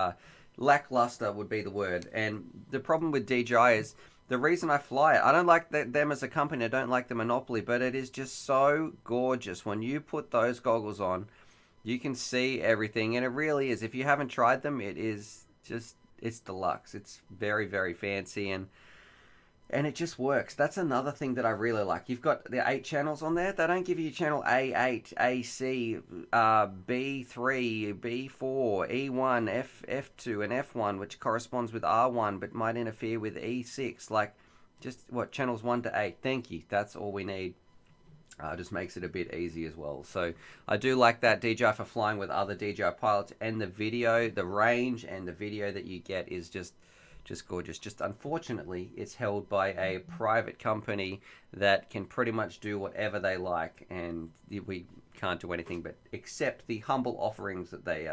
lackluster would be the word. And the problem with DJI is the reason I fly it. I don't like them as a company. I don't like the monopoly, but it is just so gorgeous. When you put those goggles on, you can see everything, and it really is. If you haven't tried them, it is just, it's deluxe. It's very, very fancy, and it just works. That's another thing that I really like. You've got the 8 channels on there. They don't give you channel A8, AC, B3, B4, E1, F2, and F1, which corresponds with R1, but might interfere with E6. Like, just, what, channels 1 to 8. Thank you. That's all we need. Just makes it a bit easy as well. So I do like that DJI for flying with other DJI pilots, and the video, the range and the video that you get is just gorgeous. Just unfortunately, it's held by a private company that can pretty much do whatever they like, and we can't do anything but accept the humble offerings that they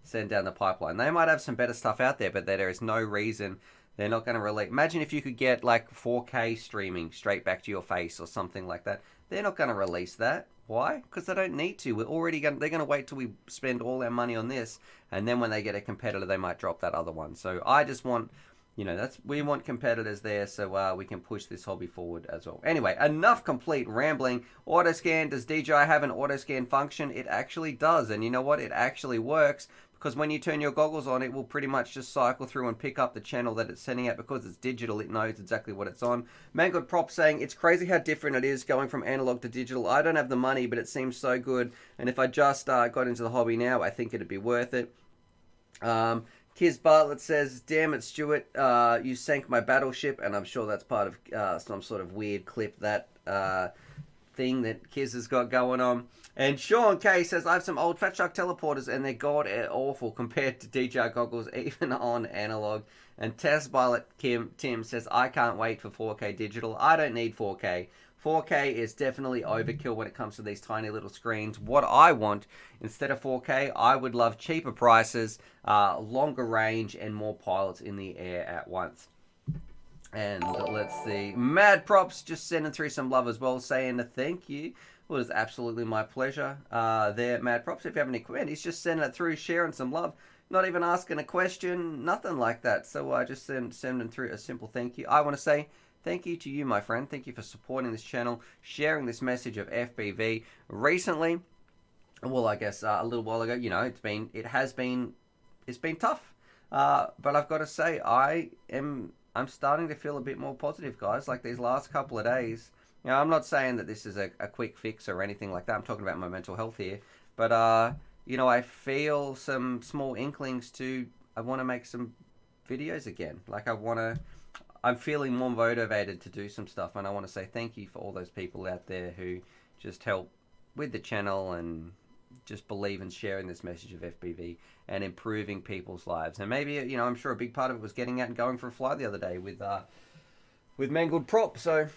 send down the pipeline. They might have some better stuff out there, but there is no reason they're not going to release. Imagine if you could get like 4K streaming straight back to your face or something like that. They're not going to release that. Why? Because they don't need to. They're going to wait till we spend all our money on this, and then when they get a competitor, they might drop that other one. So I just want, you know, we want competitors there, so we can push this hobby forward as well. Anyway, enough complete rambling. Autoscan, does DJI have an autoscan function? It actually does, and you know what? It actually works, because when you turn your goggles on, it will pretty much just cycle through and pick up the channel that it's sending out. Because it's digital, it knows exactly what it's on. Mangled Prop saying, it's crazy how different it is going from analog to digital. I don't have the money, but it seems so good, and if I just got into the hobby now, I think it'd be worth it. Kiz Bartlett says, "Damn it, Stuart, you sank my battleship," and I'm sure that's part of some sort of weird clip that thing that Kiz has got going on. And Sean K says, "I have some old Fat Shark teleporters, and they're god awful compared to DJI goggles, even on analog." And Tess Violet Tim says, "I can't wait for 4K digital. I don't need 4K. 4K is definitely overkill when it comes to these tiny little screens. What I want, instead of 4K, I would love cheaper prices, longer range, and more pilots in the air at once." And let's see, Mad Props just sending through some love as well, saying a thank you. Well, it's absolutely my pleasure. There, Mad Props, if you have any comment, he's just sending it through, sharing some love. Not even asking a question, nothing like that. So I just send him through a simple thank you. I want to say thank you to you, my friend. Thank you for supporting this channel, sharing this message of FPV. Recently, well, I guess a little while ago, you know, it's been tough. But I've got to say, I'm starting to feel a bit more positive, guys. Like these last couple of days. You know, I'm not saying that this is a quick fix or anything like that. I'm talking about my mental health here. But, you know, I feel some small inklings to, I want to make some videos again. Like I'm feeling more motivated to do some stuff. And I want to say thank you for all those people out there who just help with the channel and just believe in sharing this message of FPV and improving people's lives. And maybe, you know, I'm sure a big part of it was getting out and going for a fly the other day with Mangled Prop. So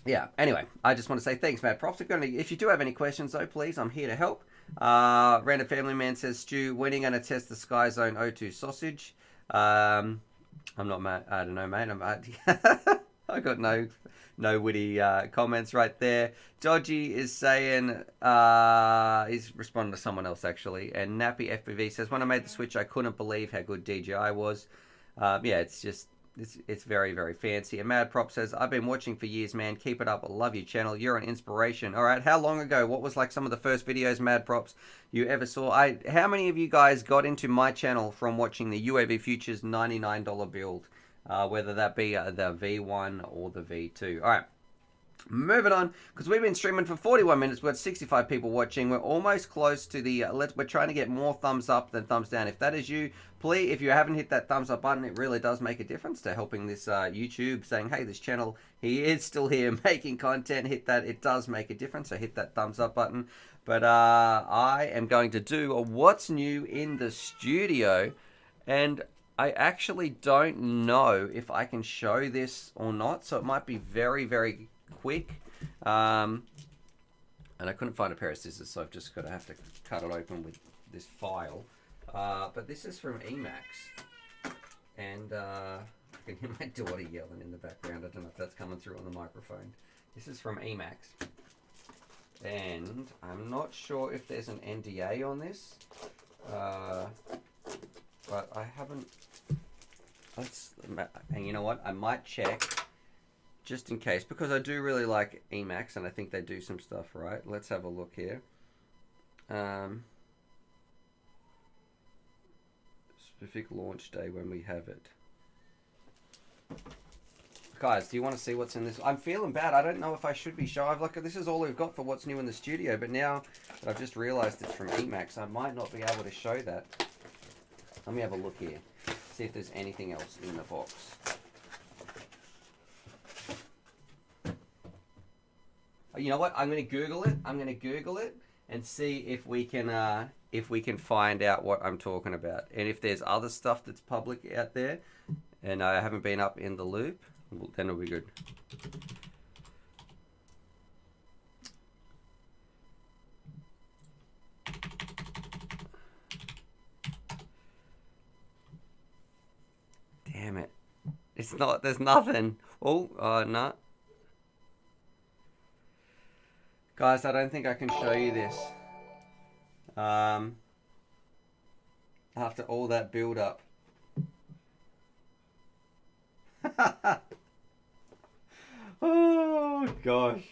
yeah, anyway, I just want to say thanks, Mad Props. If you do have any questions, though, please, I'm here to help. Random Family Man says, "Stu, when are you going to test the Skyzone O2 sausage?" I'm not mad. I don't know, mate. I got no witty comments right there. Dodgy is saying, he's responding to someone else, actually. And Nappy FPV says, "When I made the switch, I couldn't believe how good DJI was." Yeah, it's very, very fancy. And Mad Prop says, "I've been watching for years, man. Keep it up. I love your channel. You're an inspiration." All right, how long ago? What was like some of the first videos, Mad Props, you ever saw? How many of you guys got into my channel from watching the UAV Futures $99 build? Whether that be the V1 or the V2. All right. Moving on, because we've been streaming for 41 minutes. We've got 65 people watching. We're almost close to the, we're trying to get more thumbs up than thumbs down. If that is you, please, if you haven't hit that thumbs up button, it really does make a difference to helping this YouTube, saying, hey, this channel, he is still here making content. Hit that, it does make a difference, so hit that thumbs up button. But I am going to do a what's new in the studio, and I actually don't know if I can show this or not, so it might be very, very quick. And I couldn't find a pair of scissors, so I've just got to have to cut it open with this file. But this is from Emacs, and I can hear my daughter yelling in the background. I don't know if that's coming through on the microphone. This is from Emacs, and I'm not sure if there's an NDA on this, but I haven't. And you know what? I might check just in case, because I do really like Emacs and I think they do some stuff right. Let's have a look here. Specific launch day when we have it. Guys, do you want to see what's in this? I'm feeling bad. I don't know if I should be showing. Like, this is all we've got for what's new in the studio, but now that I've just realized it's from Emacs, I might not be able to show that. Let me have a look here. See if there's anything else in the box. You know what? I'm going to Google it. I'm going to Google it and see if we can find out what I'm talking about. And if there's other stuff that's public out there and I haven't been up in the loop, then it'll be good. Damn it. It's not, there's nothing. Oh, no. Guys, I don't think I can show you this. After all that build up. Oh, gosh.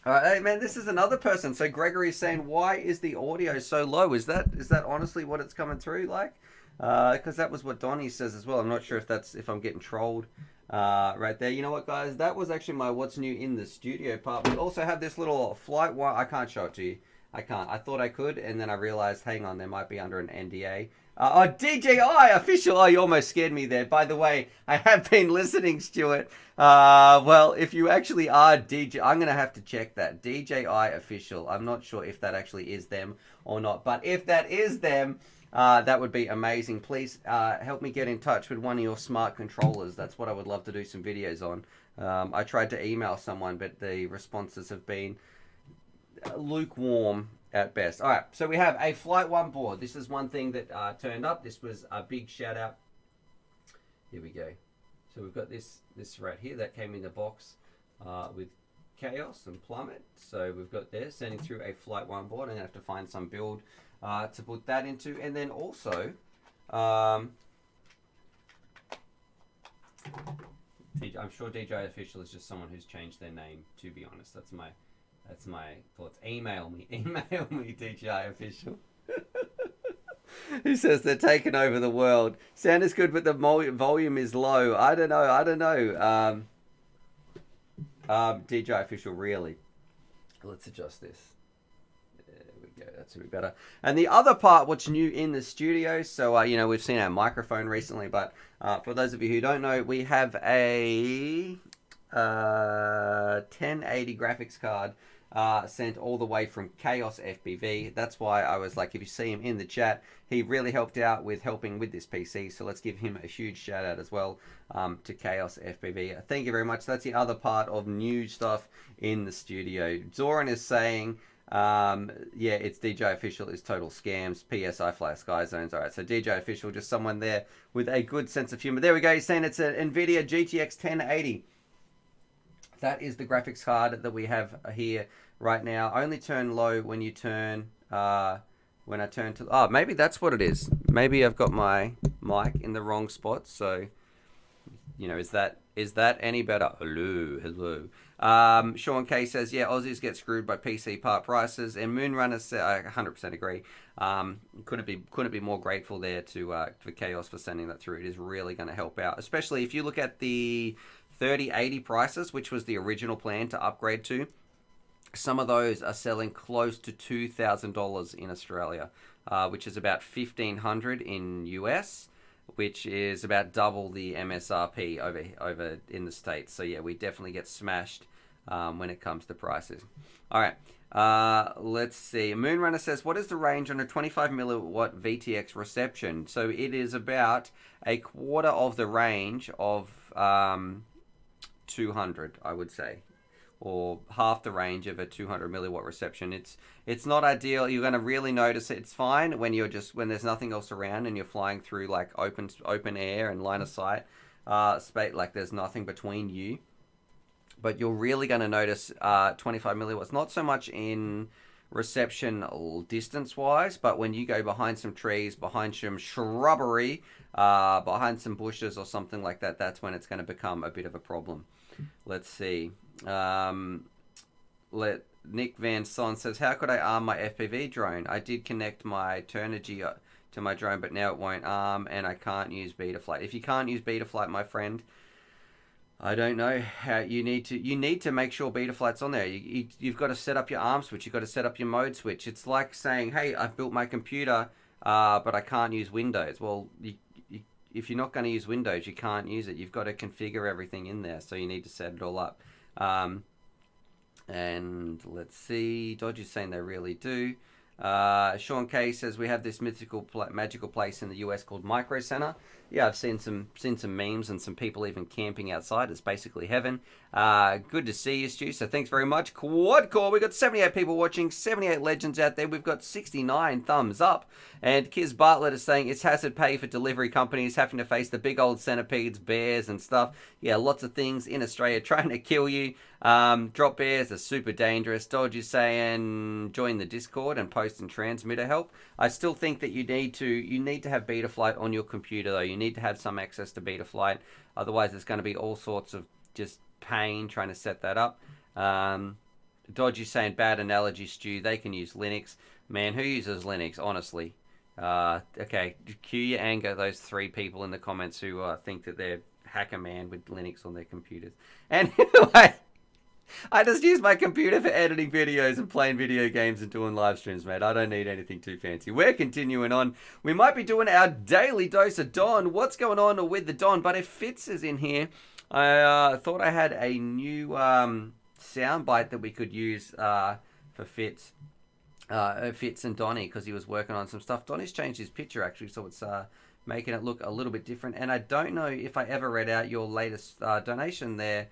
Alright, hey man, this is another person. So Gregory's saying, why is the audio so low? Is that honestly what it's coming through like? Because that was what Donnie says as well. I'm not sure if I'm getting trolled right there. You know what, guys? That was actually my what's new in the studio part. We also have this little flight wire. I can't show it to you. I can't. I thought I could, and then I realized, hang on, they might be under an NDA. Oh, DJI official. Oh, you almost scared me there. By the way, I have been listening, Stuart. Well, if you actually are DJ, I'm going to have to check that. DJI official. I'm not sure if that actually is them or not. But if that is them, that would be amazing. Please help me get in touch with one of your smart controllers. That's what I would love to do some videos on. I tried to email someone, but the responses have been lukewarm at best. All right, so we have a Flight 1 board. This is one thing that turned up. This was a big shout out. Here we go. So we've got this right here that came in the box with Chaos and Plummet. So we've got there sending through a Flight 1 board. I'm going to have to find some build to put that into. And then also, I'm sure DJI Official is just someone who's changed their name, to be honest. That's my thoughts. Email me, DJI Official. Who says they're taking over the world? Sound is good, but the volume is low. I don't know. DJI Official, really. Let's adjust this. There we go. That's a bit better. And the other part, what's new in the studio. So, we've seen our microphone recently, but for those of you who don't know, we have a 1080 graphics card sent all the way from Chaos FPV. That's why I was like, if you see him in the chat, he really helped out with helping with this PC. So let's give him a huge shout out as well to Chaos FPV. Thank you very much. That's the other part of new stuff in the studio. Zoran is saying, yeah, it's DJI Official is total scams. PS, I fly Skyzones. All right, so DJI Official, just someone there with a good sense of humor. There we go. He's saying it's an NVIDIA GTX 1080. That is the graphics card that we have here right now. Only turn low when you turn, when I turn to, oh, maybe that's what it is. Maybe I've got my mic in the wrong spot. So, is that any better? Hello. Sean K says, yeah, Aussies get screwed by PC part prices. And Moonrunner said, I 100% agree. Couldn't be more grateful there to for Chaos for sending that through. It is really going to help out, especially if you look at the 3080 prices, which was the original plan to upgrade to. Some of those are selling close to $2,000 in Australia, which is about $1,500 in US, which is about double the MSRP over in the States. So yeah, we definitely get smashed when it comes to prices. All right, let's see. Moonrunner says, what is the range on a 25 milliwatt VTX reception? So it is about a quarter of the range of 200, I would say, or half the range of a 200 milliwatt reception. It's not ideal. You're going to really notice it. It's fine when there's nothing else around and you're flying through like open air and line of sight space, like there's nothing between you. But you're really going to notice 25 milliwatts, not so much in reception distance wise, but when you go behind some trees, behind some shrubbery, behind some bushes or something like that, that's when it's going to become a bit of a problem. Let's see. Nick Van Son says, how could I arm my FPV drone? I did connect my Turnigy to my drone, but now it won't arm and I can't use Betaflight. If you can't use Betaflight, my friend, I don't know how you need to make sure Betaflight's on there. You've got to set up your arm switch. You've got to set up your mode switch. It's like saying, hey, I've built my computer, but I can't use Windows. Well, if you're not going to use Windows, you can't use it. You've got to configure everything in there. So you need to set it all up. And let's see. Dodgy's saying they really do. Sean K says we have this magical place in the US called Micro Center. Yeah, I've seen some memes and some people even camping outside. It's basically heaven. Good to see you, Stu. So thanks very much. Quadcore, we've got 78 people watching, 78 legends out there. We've got 69 thumbs up. And Kiz Bartlett is saying it's hazard pay for delivery companies having to face the big old centipedes, bears and stuff. Yeah, lots of things in Australia trying to kill you. Drop bears are super dangerous. Dodge is saying join the Discord and post and transmitter help. I still think that you need to have Betaflight on your computer though. You need to have some access to Betaflight. Otherwise there's going to be all sorts of just pain trying to set that up. Dodge is saying bad analogy, Stu. They can use Linux. Man, who uses Linux, honestly? Okay, cue your anger, those 3 people in the comments who think that they're hacker man with Linux on their computers. Anyway, I just use my computer for editing videos and playing video games and doing live streams, mate. I don't need anything too fancy. We're continuing on. We might be doing our daily dose of Don. What's going on with the Don? But if Fitz is in here, I thought I had a new soundbite that we could use for Fitz. Fitz and Donnie, because he was working on some stuff. Donnie's changed his picture, actually, so it's making it look a little bit different. And I don't know if I ever read out your latest donation there,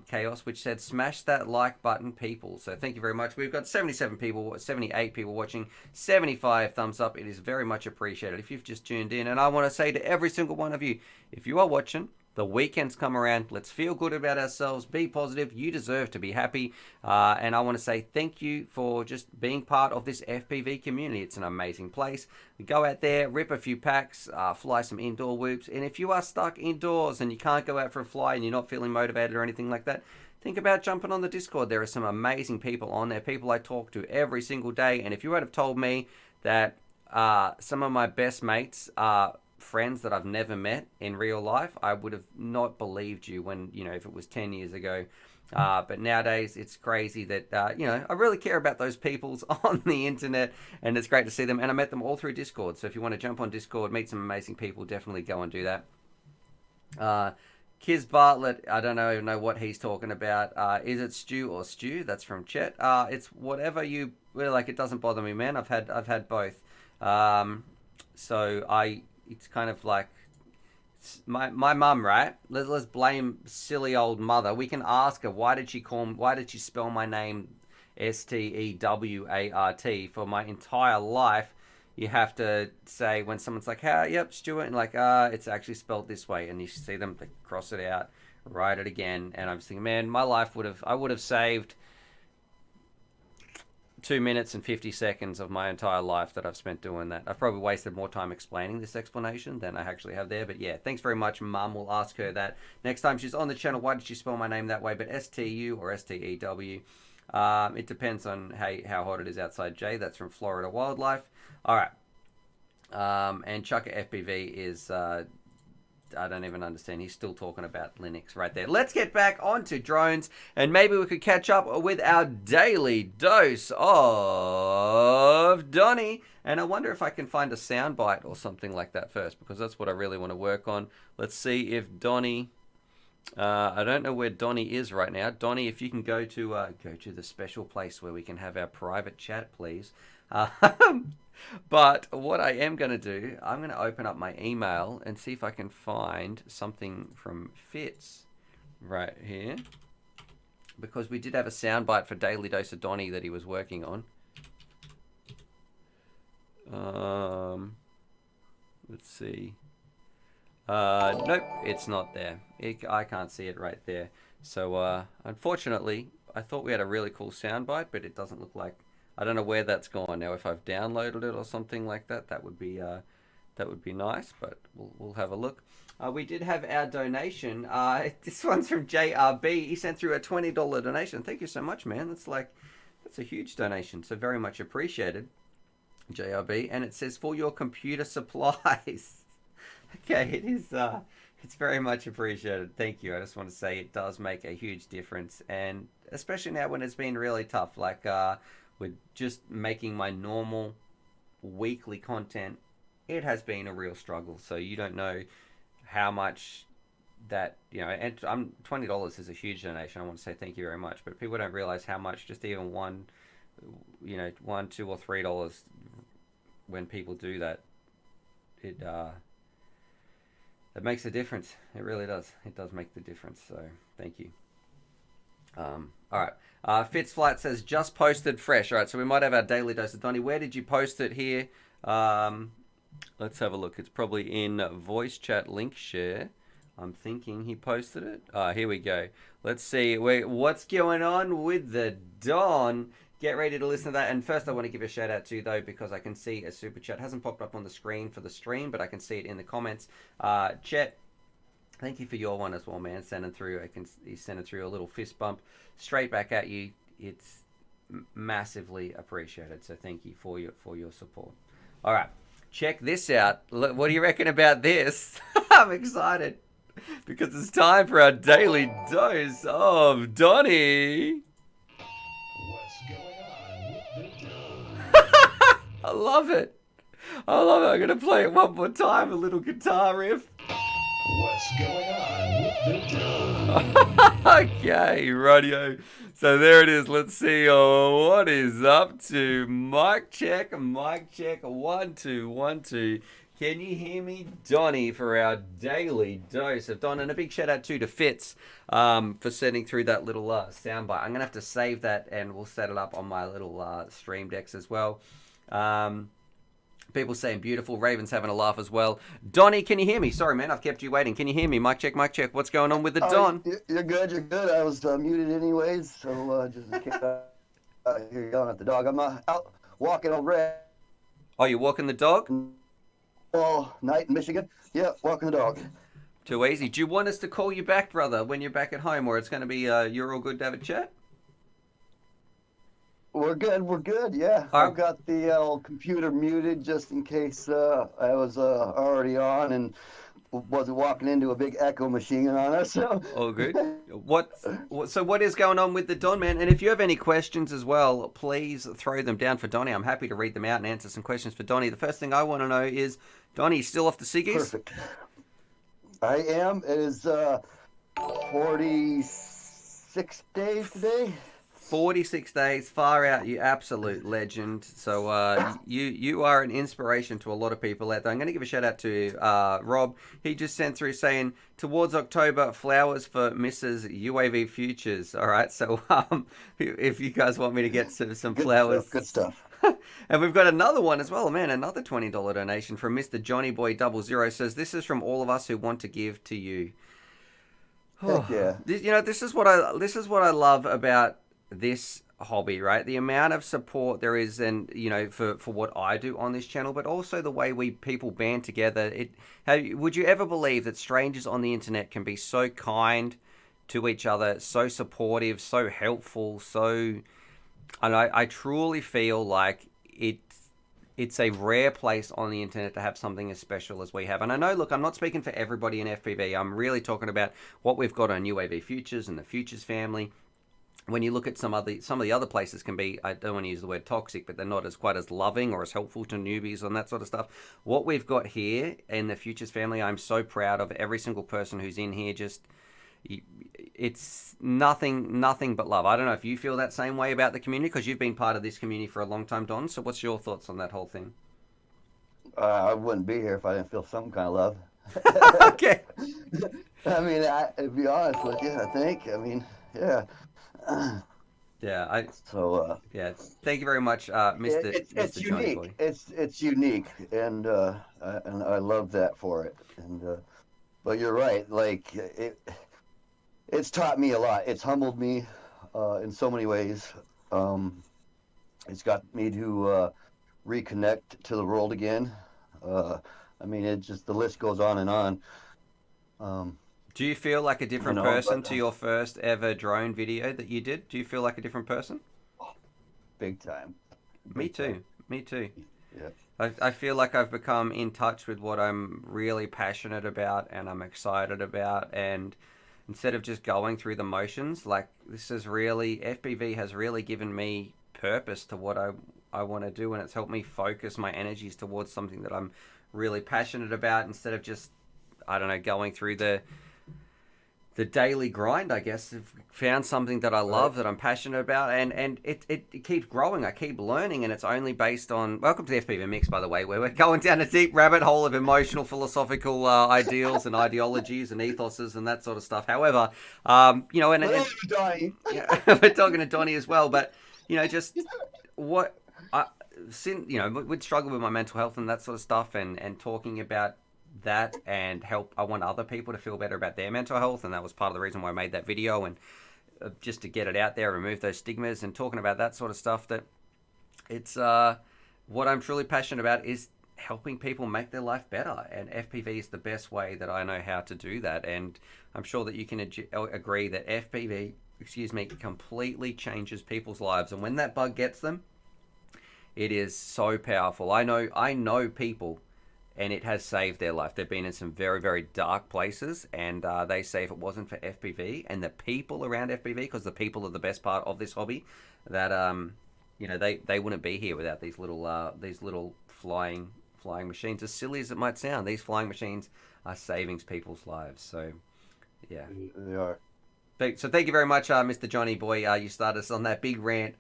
Chaos, which said smash that like button, people. So thank you very much. We've got 77 people, 78 people watching, 75 thumbs up. It is very much appreciated if you've just tuned in. And I want to say to every single one of you, if you are watching, the weekend's come around. Let's feel good about ourselves. Be positive. You deserve to be happy. And I want to say thank you for just being part of this FPV community. It's an amazing place. Go out there, rip a few packs, fly some indoor whoops. And if you are stuck indoors and you can't go out for a fly and you're not feeling motivated or anything like that, think about jumping on the Discord. There are some amazing people on there, people I talk to every single day. And if you would have told me that some of my best mates are friends that I've never met in real life, I would have not believed you when, if it was 10 years ago. But nowadays, it's crazy that, I really care about those peoples on the internet, and it's great to see them. And I met them all through Discord. So if you want to jump on Discord, meet some amazing people, definitely go and do that. Kiz Bartlett, I don't know what he's talking about. Is it stew or stew? That's from Chet. It's whatever you like. It doesn't bother me, man. I've had both. It's kind of like my mum, right? Let's blame silly old mother. We can ask her, why did she spell my name Stewart for my entire life? You have to say when someone's like, yep, Stuart, and like, it's actually spelled this way, and you see them cross it out, write it again, and I'm just thinking, man, my life I would have saved 2 minutes and 50 seconds of my entire life that I've spent doing that. I've probably wasted more time explaining this explanation than I actually have there. But yeah, thanks very much, Mum. We'll ask her that next time she's on the channel. Why did she spell my name that way? But STU or STEW. It depends on how hot it is outside. Jay, that's from Florida Wildlife. All right. And Chucker FPV is... I don't even understand. He's still talking about Linux right there. Let's get back onto drones, and maybe we could catch up with our daily dose of Donnie. And I wonder if I can find a soundbite or something like that first, because that's what I really want to work on. Let's see if Donnie... I don't know where Donnie is right now. Donnie, if you can go to the special place where we can have our private chat, please. But what I am going to do, I'm going to open up my email and see if I can find something from Fitz right here. Because we did have a soundbite for Daily Dose of Donnie that he was working on. Let's see. Nope, it's not there. I can't see it right there. So, unfortunately, I thought we had a really cool soundbite, but it doesn't look like... I don't know where that's gone now. If I've downloaded it or something like that, that would be nice. But we'll have a look. We did have our donation. This one's from JRB. He sent through a $20 donation. Thank you so much, man. That's a huge donation. So very much appreciated, JRB. And it says for your computer supplies. Okay, it is. It's very much appreciated. Thank you. I just want to say it does make a huge difference, and especially now when it's been really tough. Like. With just making my normal weekly content, it has been a real struggle. So you don't know how much that, and $20 is a huge donation. I want to say thank you very much, but people don't realize how much just even $1, $2 or $3 when people do that, it makes a difference. It really does. It does make the difference. So thank you. All right. Fitzflight says, just posted fresh. All right, so we might have our daily dose of Donnie. Where did you post it here? Let's have a look. It's probably in voice chat link share. I'm thinking he posted it. Here we go. Let's see. What's going on with the Don? Get ready to listen to that. And first I want to give a shout out to, though, because I can see a super chat. It hasn't popped up on the screen for the stream, but I can see it in the comments. Chet, thank you for your one as well, man. Sending through, he's sending through a little fist bump straight back at you. It's massively appreciated. So thank you for your support. All right, check this out. Look, what do you reckon about this? I'm excited. because it's time for our daily dose of Donny. What's going on with the dog? I love it. I love it. I'm going to play it one more time, a little guitar riff. What's going on with the dog? Okay, radio. So there it is. Let's see what is up to. Mic check, 1 2 1 2. Can you hear me, Donny, for our daily dose of Don? And a big shout out to Fitz for sending through that little soundbite. I'm going to have to save that and we'll set it up on my little stream decks as well. People saying beautiful. Raven's having a laugh as well. Donny, can you hear me? Sorry, man, I've kept you waiting. Can you hear me? Mic check, mic check. What's going on with the Don? You're good, you're good. I was muted anyways, so just in case I hear you yelling at the dog. I'm out walking on red Oh, you're walking the dog? all night in Michigan. Yeah, walking the dog. Too easy. Do you want us to call you back, brother, when you're back at home, or it's going to be you're all good to have a chat? We're good, yeah. I've got the old computer muted just in case I was already on and wasn't walking into a big echo machine on us. So. All good. So what is going on with the Don, man? And if you have any questions as well, please throw them down for Donny. I'm happy to read them out and answer some questions for Donny. The first thing I want to know is, Donny, still off the ciggies? Perfect. I am. It is 46 days today. 46 days, far out, you absolute legend. So you are an inspiration to a lot of people out there. I'm going to give a shout out to Rob. He just sent through saying, towards October, flowers for Mrs. UAV Futures. All right, so if you guys want me to get some flowers. Good stuff. And we've got another one as well, man, another $20 donation from Mr. Johnny Boy 00. Says, this is from all of us who want to give to you. Heck yeah. This is what I love about this hobby, right? The amount of support there is, and for what I do on this channel, but also the way people band together. Would you ever believe that strangers on the internet can be so kind to each other, so supportive, so helpful, and I truly feel like it's a rare place on the internet to have something as special as we have. And I know, look, I'm not speaking for everybody in FPV. I'm really talking about what we've got on UAV Futures and the Futures family. When you look at some of the other places can be, I don't want to use the word toxic, but they're not quite as loving or as helpful to newbies and that sort of stuff. What we've got here in the Futures family, I'm so proud of every single person who's in here. It's nothing but love. I don't know if you feel that same way about the community, because you've been part of this community for a long time, Don. So what's your thoughts on that whole thing? I wouldn't be here if I didn't feel some kind of love. Okay. I mean, to be honest with you, I think. I mean, yeah. Yeah, yeah. Thank you very much, Mr. It's Mr. Johnny unique. Boy. It's unique, and I love that for it. And but you're right. Like it's taught me a lot. It's humbled me in so many ways. It's got me to reconnect to the world again. I mean, the list goes on and on. Do you feel like a different person to your first ever drone video that you did? Do you feel like a different person? Big time. Me too. Yeah. I feel like I've become in touch with what I'm really passionate about and I'm excited about. And instead of just going through the motions, like FPV has really given me purpose to what I want to do. And it's helped me focus my energies towards something that I'm really passionate about, instead of just, I don't know, going through the daily grind. I guess I've found something that I love, that I'm passionate about, and it keeps growing. I keep learning, and it's only based on, welcome to the FPV Mix, by the way, where we're going down a deep rabbit hole of emotional, philosophical ideals and ideologies and ethoses and that sort of stuff. However, and Donnie. yeah, we're talking to Donnie as well, but just what we'd struggle with my mental health and that sort of stuff, and talking about that and help. I want other people to feel better about their mental health, and that was part of the reason why I made that video, and just to get it out there, remove those stigmas, and talking about that sort of stuff. That it's what I'm truly passionate about is helping people make their life better, and FPV is the best way that I know how to do that. And I'm sure that you can agree that FPV, completely changes people's lives, and when that bug gets them, it is so powerful. I know people and it has saved their life. They've been in some very, very dark places, and they say if it wasn't for FPV and the people around FPV, because the people are the best part of this hobby, that you know, they wouldn't be here without these little flying machines. As silly as it might sound, these flying machines are saving people's lives. So, yeah, They are. so thank you very much, Mr. Johnny Boy. You started us on that big rant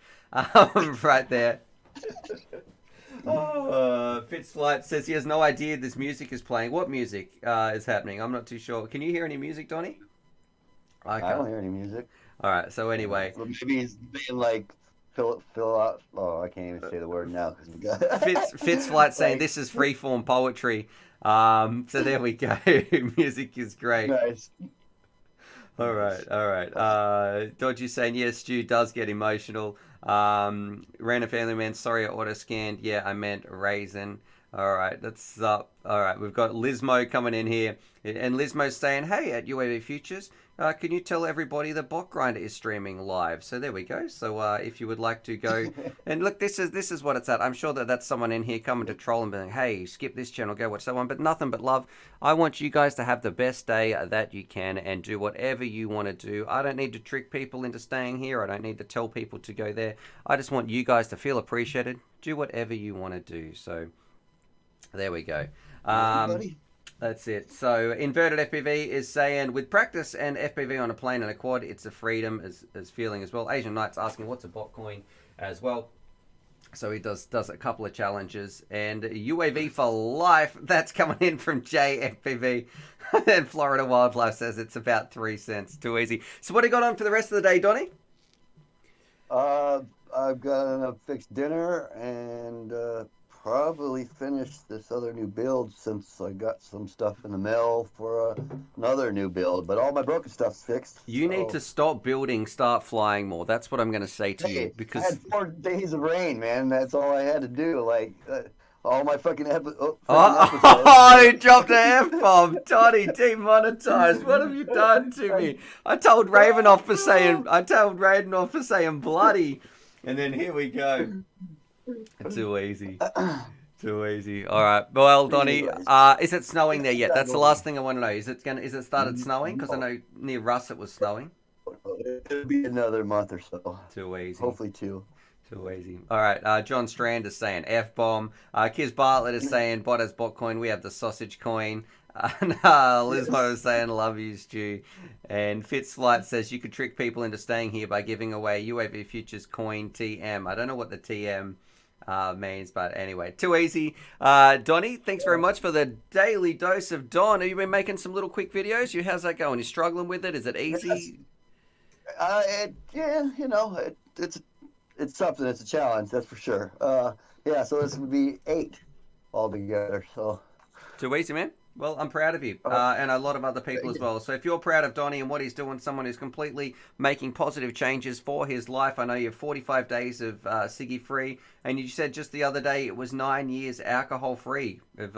right there. Fitzflight says he has no idea this music is playing. What music is happening? I'm not too sure. Can you hear any music, Donnie? I don't hear any music. All right. So anyway, Well, maybe he's being like fill out. Oh, I can't even say the word now because we got Fitzflight saying this is freeform poetry. So there we go. Music is great. Nice. All right. Dodgy saying yes, Stu does get emotional. Random family man, sorry I auto scanned. Yeah, I meant raisin. All right, that's up. All right, we've got Lizmo coming in here, and Lizmo's saying, "Hey, at UAV Futures, can you tell everybody the Bot Grinder is streaming live?" So there we go. So if you would like to go and look, this is what it's at. I'm sure that that's someone in here coming to troll and being, "Hey, skip this channel, go watch that one." But nothing but love. I want you guys to have the best day that you can and do whatever you want to do. I don't need to trick people into staying here. I don't need to tell people to go there. I just want you guys to feel appreciated. Do whatever you want to do. So there we go. That's it. So Inverted FPV is saying, with practice and FPV on a plane and a quad, it's a freedom as feeling as well. Asian Knight's asking what's a bot coin as well. So he does a couple of challenges. And UAV for life, that's coming in from JFPV. And Florida Wildlife says it's about 3 cents. Too easy. So what do you got on for the rest of the day, Donnie? I've got a fixed dinner and probably finish this other new build since I got some stuff in the mail for another new build. But all my broken stuff's fixed. You need to stop building, start flying more. That's what I'm going to say to you. Because I had 4 days of rain, man. That's all I had to do. Like all my fucking episodes. Oh, you dropped an F-bomb. Donnie, demonetized. What have you done to me? I told Raven off for saying bloody. And then here we go. Too easy. Too easy. All right. Well, Donnie, is it snowing there yet? That's the last thing I want to know. Is it started snowing? Because I know near Russ it was snowing. It'll be another month or so. Too easy. Hopefully 2. Too easy. All right. John Strand is saying F-bomb. Kiz Bartlett is saying bot as bot coin. We have the sausage coin. Lizmo is saying love you, Stu. And Fitzflight says you could trick people into staying here by giving away UAV Futures coin TM. I don't know what the TM means, but anyway, too easy. Donnie, thanks very much for the daily dose of Don. Have you been making some little quick videos? How's that going? You struggling with it? Is it easy? Yeah, you know, it's something. It's a challenge, that's for sure. Yeah, so this would be 8 altogether. So too easy, man. Well, I'm proud of you, and a lot of other people as well. So if you're proud of Donnie and what he's doing, someone who's completely making positive changes for his life. I know you have 45 days of ciggy free, and you said just the other day it was 9 years alcohol free. Of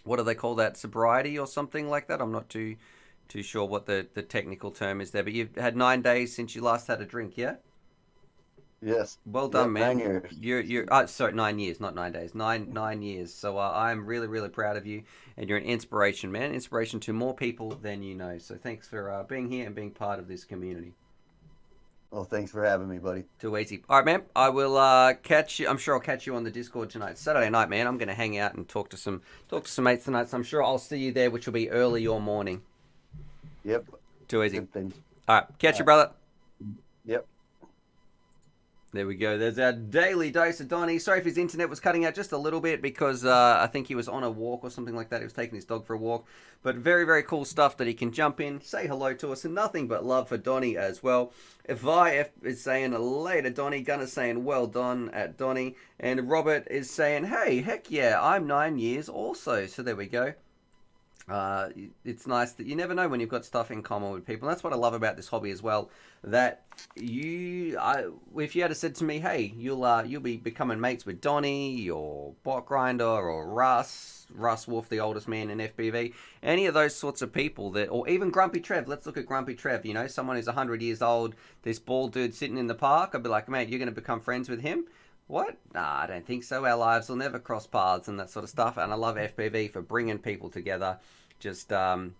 what do they call that, sobriety or something like that? I'm not too sure what the technical term is there, but you've had 9 days since you last had a drink, yeah? yes. Well done, man. 9 years. You're sorry, 9 years, not 9 days. 9 years. So I'm really, really proud of you, and you're an inspiration, man. Inspiration to more people than you know. So thanks for being here and being part of this community. Well, thanks for having me, buddy. Too easy. All right, man. I will catch you. I'm sure I'll catch you on the Discord tonight. Saturday night, man. I'm going to hang out and talk to some mates tonight. So I'm sure I'll see you there, which will be early or morning. Yep. Too easy. Good things. All right, catch you, brother. Yep. There we go. There's our daily dose of Donnie. Sorry if his internet was cutting out just a little bit because I think he was on a walk or something like that. He was taking his dog for a walk. But very, very cool stuff that he can jump in, say hello to us, and nothing but love for Donnie as well. Vi is saying later, Donnie. Gunner's saying well done at Donnie. And Robert is saying, hey, heck yeah, I'm 9 years also. So there we go. It's nice that you never know when you've got stuff in common with people. And that's what I love about this hobby as well. That if you had said to me, hey, you'll be becoming mates with Donnie or Bot Grinder or Russ Wolf, the oldest man in FPV, any of those sorts of people that, or even Grumpy Trev. Let's look at Grumpy Trev. You know, someone who's 100 years old, this bald dude sitting in the park. I'd be like, mate, you're going to become friends with him. What? Nah, I don't think so. Our lives will never cross paths and that sort of stuff. And I love FPV for bringing people together. Just very,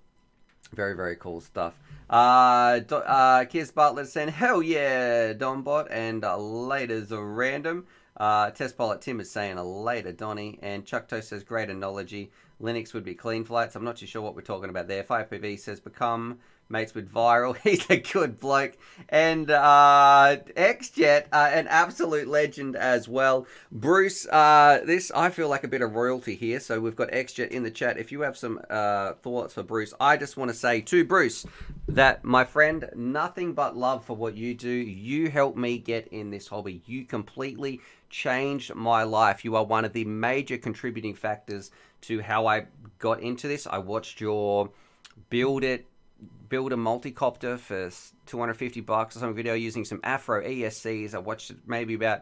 very cool stuff. Kiz Bartlett saying, hell yeah, Donbot. And later's a random. Test Pilot Tim is saying, later, Donnie. And Chuck Toast says, great analogy. Linux would be clean flights. I'm not too sure what we're talking about there. FirePV says, become mates with Viral. He's a good bloke. And XJet, an absolute legend as well. Bruce, this, I feel like a bit of royalty here. So we've got XJet in the chat. If you have some thoughts for Bruce, I just want to say to Bruce that, my friend, nothing but love for what you do. You helped me get in this hobby. You completely changed my life. You are one of the major contributing factors to how I got into this. I watched your build a multicopter for $250 or some video using some Afro ESCs. I watched it maybe about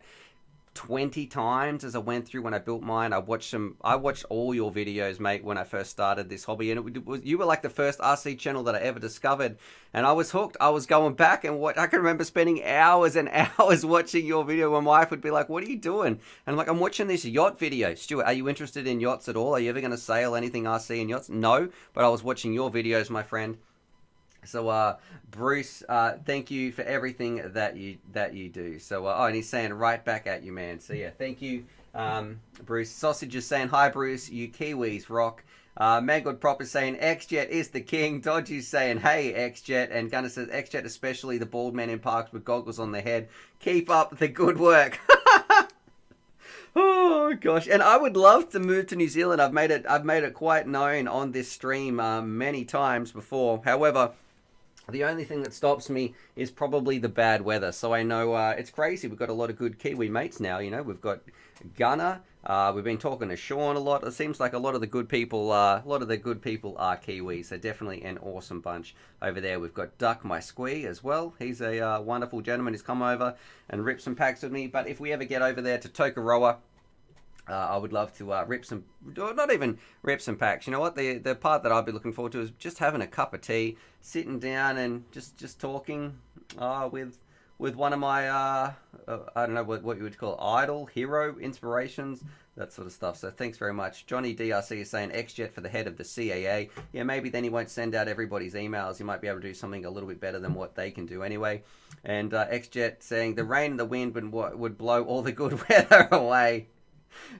20 times as I went through when I built mine. I watched all your videos, mate, when I first started this hobby, and you were like the first RC channel that I ever discovered, and I was hooked. I was going back and I can remember spending hours and hours watching your video. My wife would be like, what are you doing? And I'm like, I'm watching this yacht video. Stuart, are you interested in yachts at all? Are you ever going to sail anything RC in yachts? No, but I was watching your videos, my friend. So, Bruce, thank you for everything that you do. So, and he's saying right back at you, man. So, yeah, thank you, Bruce. Sausage is saying, hi, Bruce, you Kiwis rock. Mangold Prop is saying, XJet is the king. Dodgy's saying, hey, XJet. And Gunner says, XJet, especially the bald men in parks with goggles on their head. Keep up the good work. Oh gosh, and I would love to move to New Zealand. I've made it quite known on this stream many times before. However, the only thing that stops me is probably the bad weather. So I know it's crazy. We've got a lot of good Kiwi mates now. You know, we've got Gunner. We've been talking to Sean a lot. It seems like a lot of the good people are Kiwis. They're definitely an awesome bunch over there. We've got Duck, my squee, as well. He's a wonderful gentleman. He's come over and ripped some packs with me. But if we ever get over there to Tokoroa, I would love to rip some, not even rip some packs. You know what? The part that I'd be looking forward to is just having a cup of tea, sitting down and just talking with one of my, I don't know what you would call idol, hero, inspirations, that sort of stuff. So thanks very much. Johnny DRC is saying XJet for the head of the CAA. Yeah, maybe then he won't send out everybody's emails. He might be able to do something a little bit better than what they can do anyway. And XJet saying the rain and the wind would blow all the good weather away.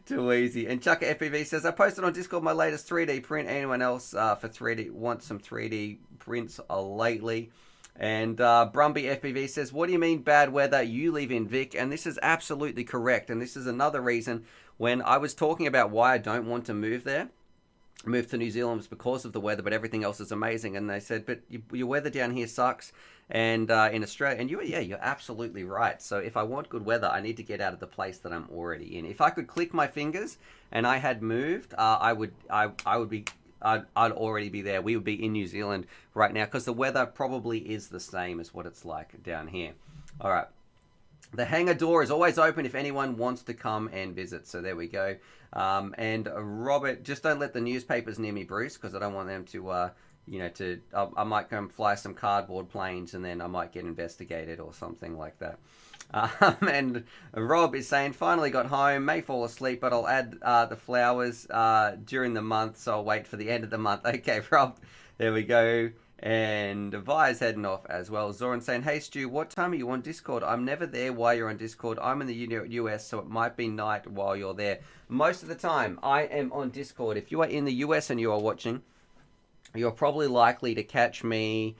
Too easy. And Chucker FPV says, I posted on Discord my latest 3D print. Anyone else for 3D wants some 3D prints lately? And Brumby FPV says, what do you mean bad weather? You live in Vic. And this is absolutely correct. And this is another reason when I was talking about why I don't want to move to New Zealand was because of the weather, but everything else is amazing. And they said, but your weather down here sucks. And in Australia, and you're absolutely right. So if I want good weather, I need to get out of the place that I'm already in. If I could click my fingers and I had moved, I'd already be there. We would be in New Zealand right now because the weather probably is the same as what it's like down here. All right. The hangar door is always open if anyone wants to come and visit. So there we go. And Robert, just don't let the newspapers near me, Bruce, because I don't want them to, I might go and fly some cardboard planes and then I might get investigated or something like that. And Rob is saying, finally got home, may fall asleep, but I'll add the flowers during the month, so I'll wait for the end of the month. Okay, Rob, there we go. And Vi's heading off as well. Zoran saying, hey Stu, what time are you on Discord? I'm never there while you're on Discord. I'm in the US, so it might be night while you're there. Most of the time, I am on Discord. If you are in the US and you are watching, you're probably likely to catch me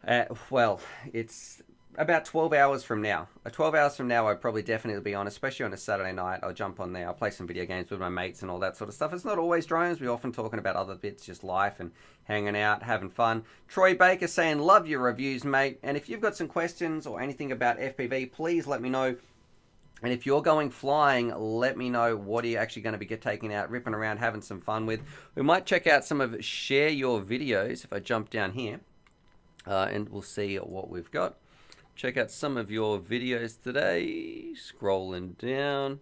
at, well, it's about 12 hours from now. 12 hours from now, I'd probably definitely be on, especially on a Saturday night. I'll jump on there. I'll play some video games with my mates and all that sort of stuff. It's not always drones. We're often talking about other bits, just life and hanging out, having fun. Troy Baker saying, love your reviews, mate. And if you've got some questions or anything about FPV, please let me know. And if you're going flying, let me know what are you actually going to be taking out, ripping around, having some fun with. We might check out some of Share Your Videos if I jump down here. And we'll see what we've got. Check out some of your videos today. Scrolling down.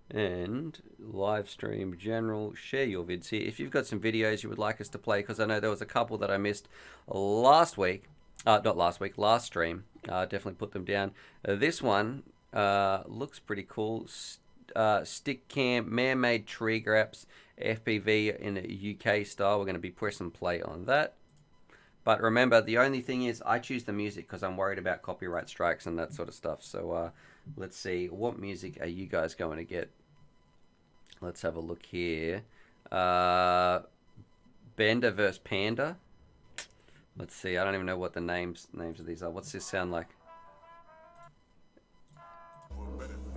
And live stream general. Share your vids here. If you've got some videos you would like us to play, because I know there was a couple that I missed last week. Not last week, last stream. Definitely put them down. This one Looks pretty cool. Stick cam, man-made tree graps, FPV in a UK style. We're going to be pressing play on that. But remember, the only thing is I choose the music because I'm worried about copyright strikes and that sort of stuff. So let's see, what music are you guys going to get? Let's have a look here. Bender versus Panda. Let's see, I don't even know what the names of these are. What's this sound like?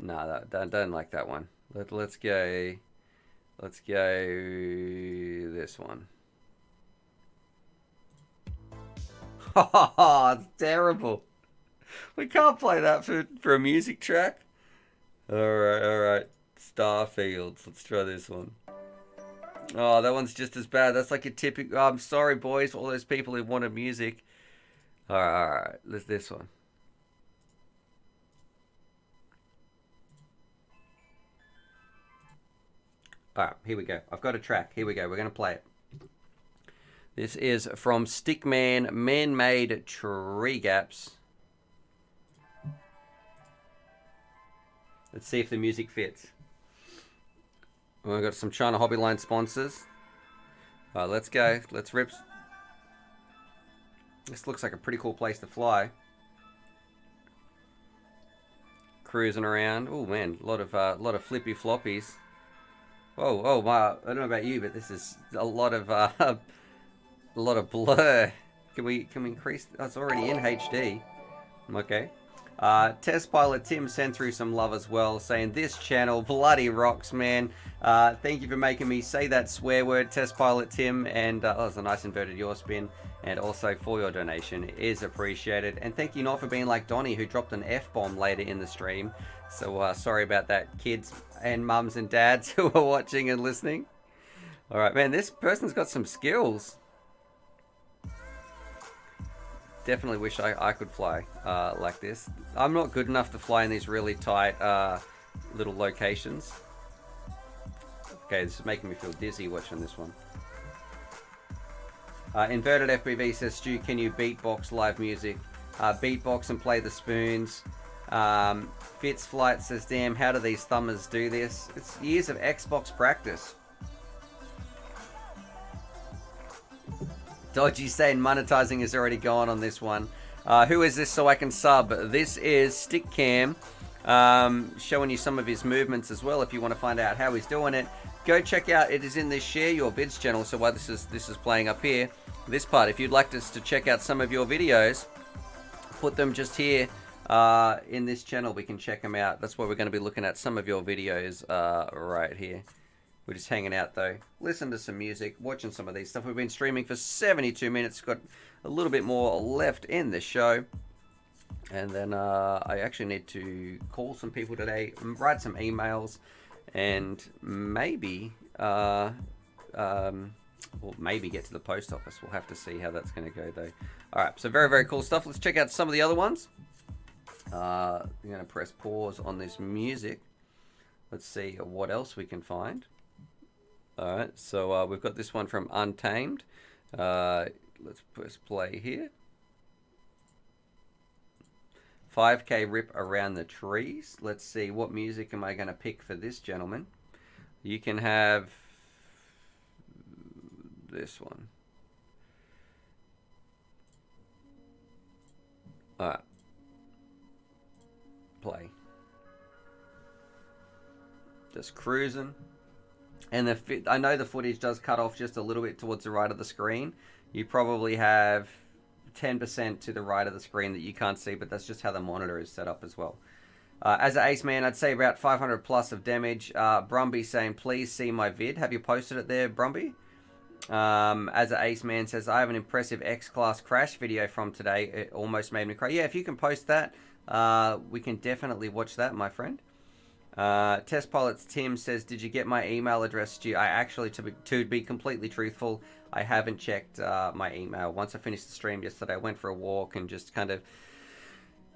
No, don't like that one. Let's go this one. Oh, it's terrible. We can't play that for a music track. Alright. Starfields. Let's try this one. Oh, that one's just as bad. That's like a typical... I'm sorry, boys, for all those people who wanted music. Alright. There's this one. Alright, here we go. I've got a track. Here we go. We're going to play it. This is from Stickman, Man-Made Tree Gaps. Let's see if the music fits. We've got some China Hobbyline sponsors. Alright, let's go. Let's rip. This looks like a pretty cool place to fly. Cruising around. Oh man, a lot of flippy floppies. Oh my! I don't know about you, but this is a lot of blur. Can we increase? Oh, it's already in HD. Okay. Test pilot Tim sent through some love as well, saying this channel bloody rocks, man. Thank you for making me say that swear word, Test pilot Tim, and that was a nice inverted yaw spin, and also for your donation. It is appreciated, and thank you not for being like Donnie, who dropped an F-bomb later in the stream. So sorry about that, kids and mums and dads who are watching and listening. All right, man, this person's got some skills. Definitely wish I could fly like this. I'm not good enough to fly in these really tight little locations. Okay, this is making me feel dizzy watching this one. Inverted FPV says, Stu, can you beatbox live music? Beatbox and play the spoons. Fitz Flight says, damn, how do these thumbers do this? It's years of Xbox practice. Dodgy saying monetizing is already gone on this one. Who is this so I can sub? This is Stickcam, showing you some of his movements as well. If you want to find out how he's doing it, go check out. It is in the Share Your Vids channel. So while this is playing up here, this part, if you'd like us to check out some of your videos, put them just here in this channel. We can check them out. That's where we're going to be looking at some of your videos right here. We're just hanging out though, listen to some music, watching some of these stuff. We've been streaming for 72 minutes, got a little bit more left in the show. And then I actually need to call some people today, write some emails, and maybe, or maybe get to the post office. We'll have to see how that's going to go though. Alright, so very, very cool stuff. Let's check out some of the other ones. I'm going to press pause on this music. Let's see what else we can find. Alright, so we've got this one from Untamed. Let's press play here. 5K rip around the trees. Let's see, what music am I going to pick for this gentleman? You can have this one. Alright. Play. Just cruising. And I know the footage does cut off just a little bit towards the right of the screen. You probably have 10% to the right of the screen that you can't see, but that's just how the monitor is set up as well. As an ace man, I'd say about 500 plus of damage. Brumby saying, please see my vid. Have you posted it there, Brumby? As an ace man says, I have an impressive X-Class crash video from today. It almost made me cry. Yeah, if you can post that, we can definitely watch that, my friend. Test Pilots Tim says, did you get my email address, Stu? I actually, to be completely truthful, I haven't checked my email. Once I finished the stream yesterday, I went for a walk and just kind of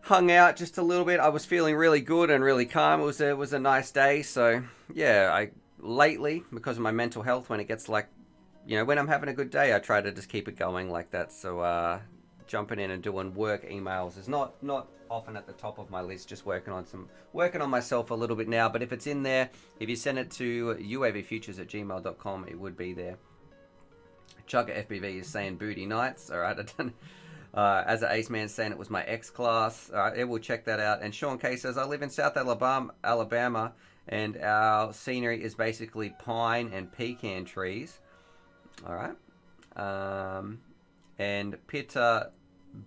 hung out just a little bit. I was feeling really good and really calm. It was a nice day. So yeah, lately, because of my mental health, when it gets like, you know, when I'm having a good day, I try to just keep it going like that. So jumping in and doing work emails is not often at the top of my list. Just working on myself a little bit now. But if it's in there, if you send it to uavfutures@gmail.com, it would be there. Chugga FPV is saying booty nights. All right, I don't. As an Ace Man saying it was my X class. All right, yeah, we'll check that out. And Sean K says I live in South Alabama, and our scenery is basically pine and pecan trees. All right. And Peter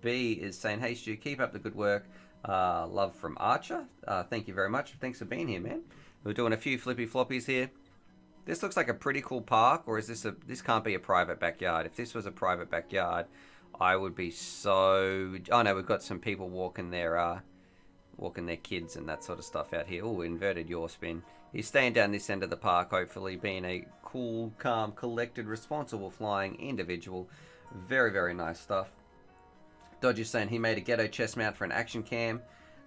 B is saying, hey Stu, keep up the good work. Love from Archer. Thank you very much. Thanks for being here, man. We're doing a few flippy floppies here. This looks like a pretty cool park, or is this can't be a private backyard. If this was a private backyard, I would be so... Oh no, we've got some people walking their kids and that sort of stuff out here. Oh, inverted yaw spin. He's staying down this end of the park, hopefully, being a cool, calm, collected, responsible flying individual. Very, very nice stuff. Dodger's saying he made a ghetto chest mount for an action cam.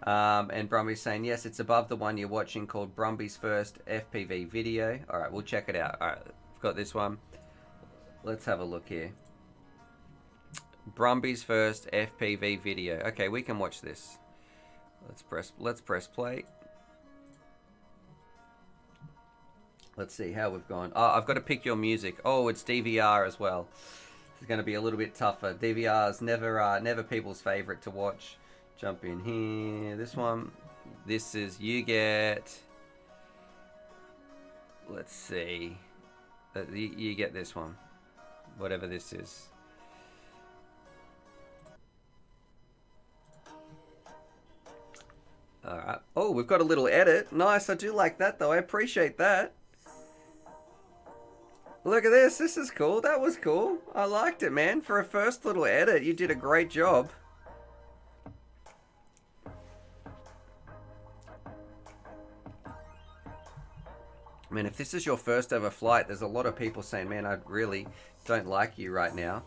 And Brumby's saying, yes, it's above the one you're watching called Brumby's first FPV video. Alright, we'll check it out. Alright, I've got this one. Let's have a look here. Brumby's first FPV video. Okay, we can watch this. Let's press play. Let's see how we've gone. Oh, I've got to pick your music. Oh, it's DVR as well. It's going to be a little bit tougher. DVR is never people's favorite to watch. Jump in here. This one. This is you get. Let's see. You get this one. Whatever this is. Alright. Oh, we've got a little edit. Nice. I do like that though. I appreciate that. Look at this. This is cool. That was cool. I liked it, man. For a first little edit, you did a great job. I mean, if this is your first ever flight, there's a lot of people saying, man, I really don't like you right now.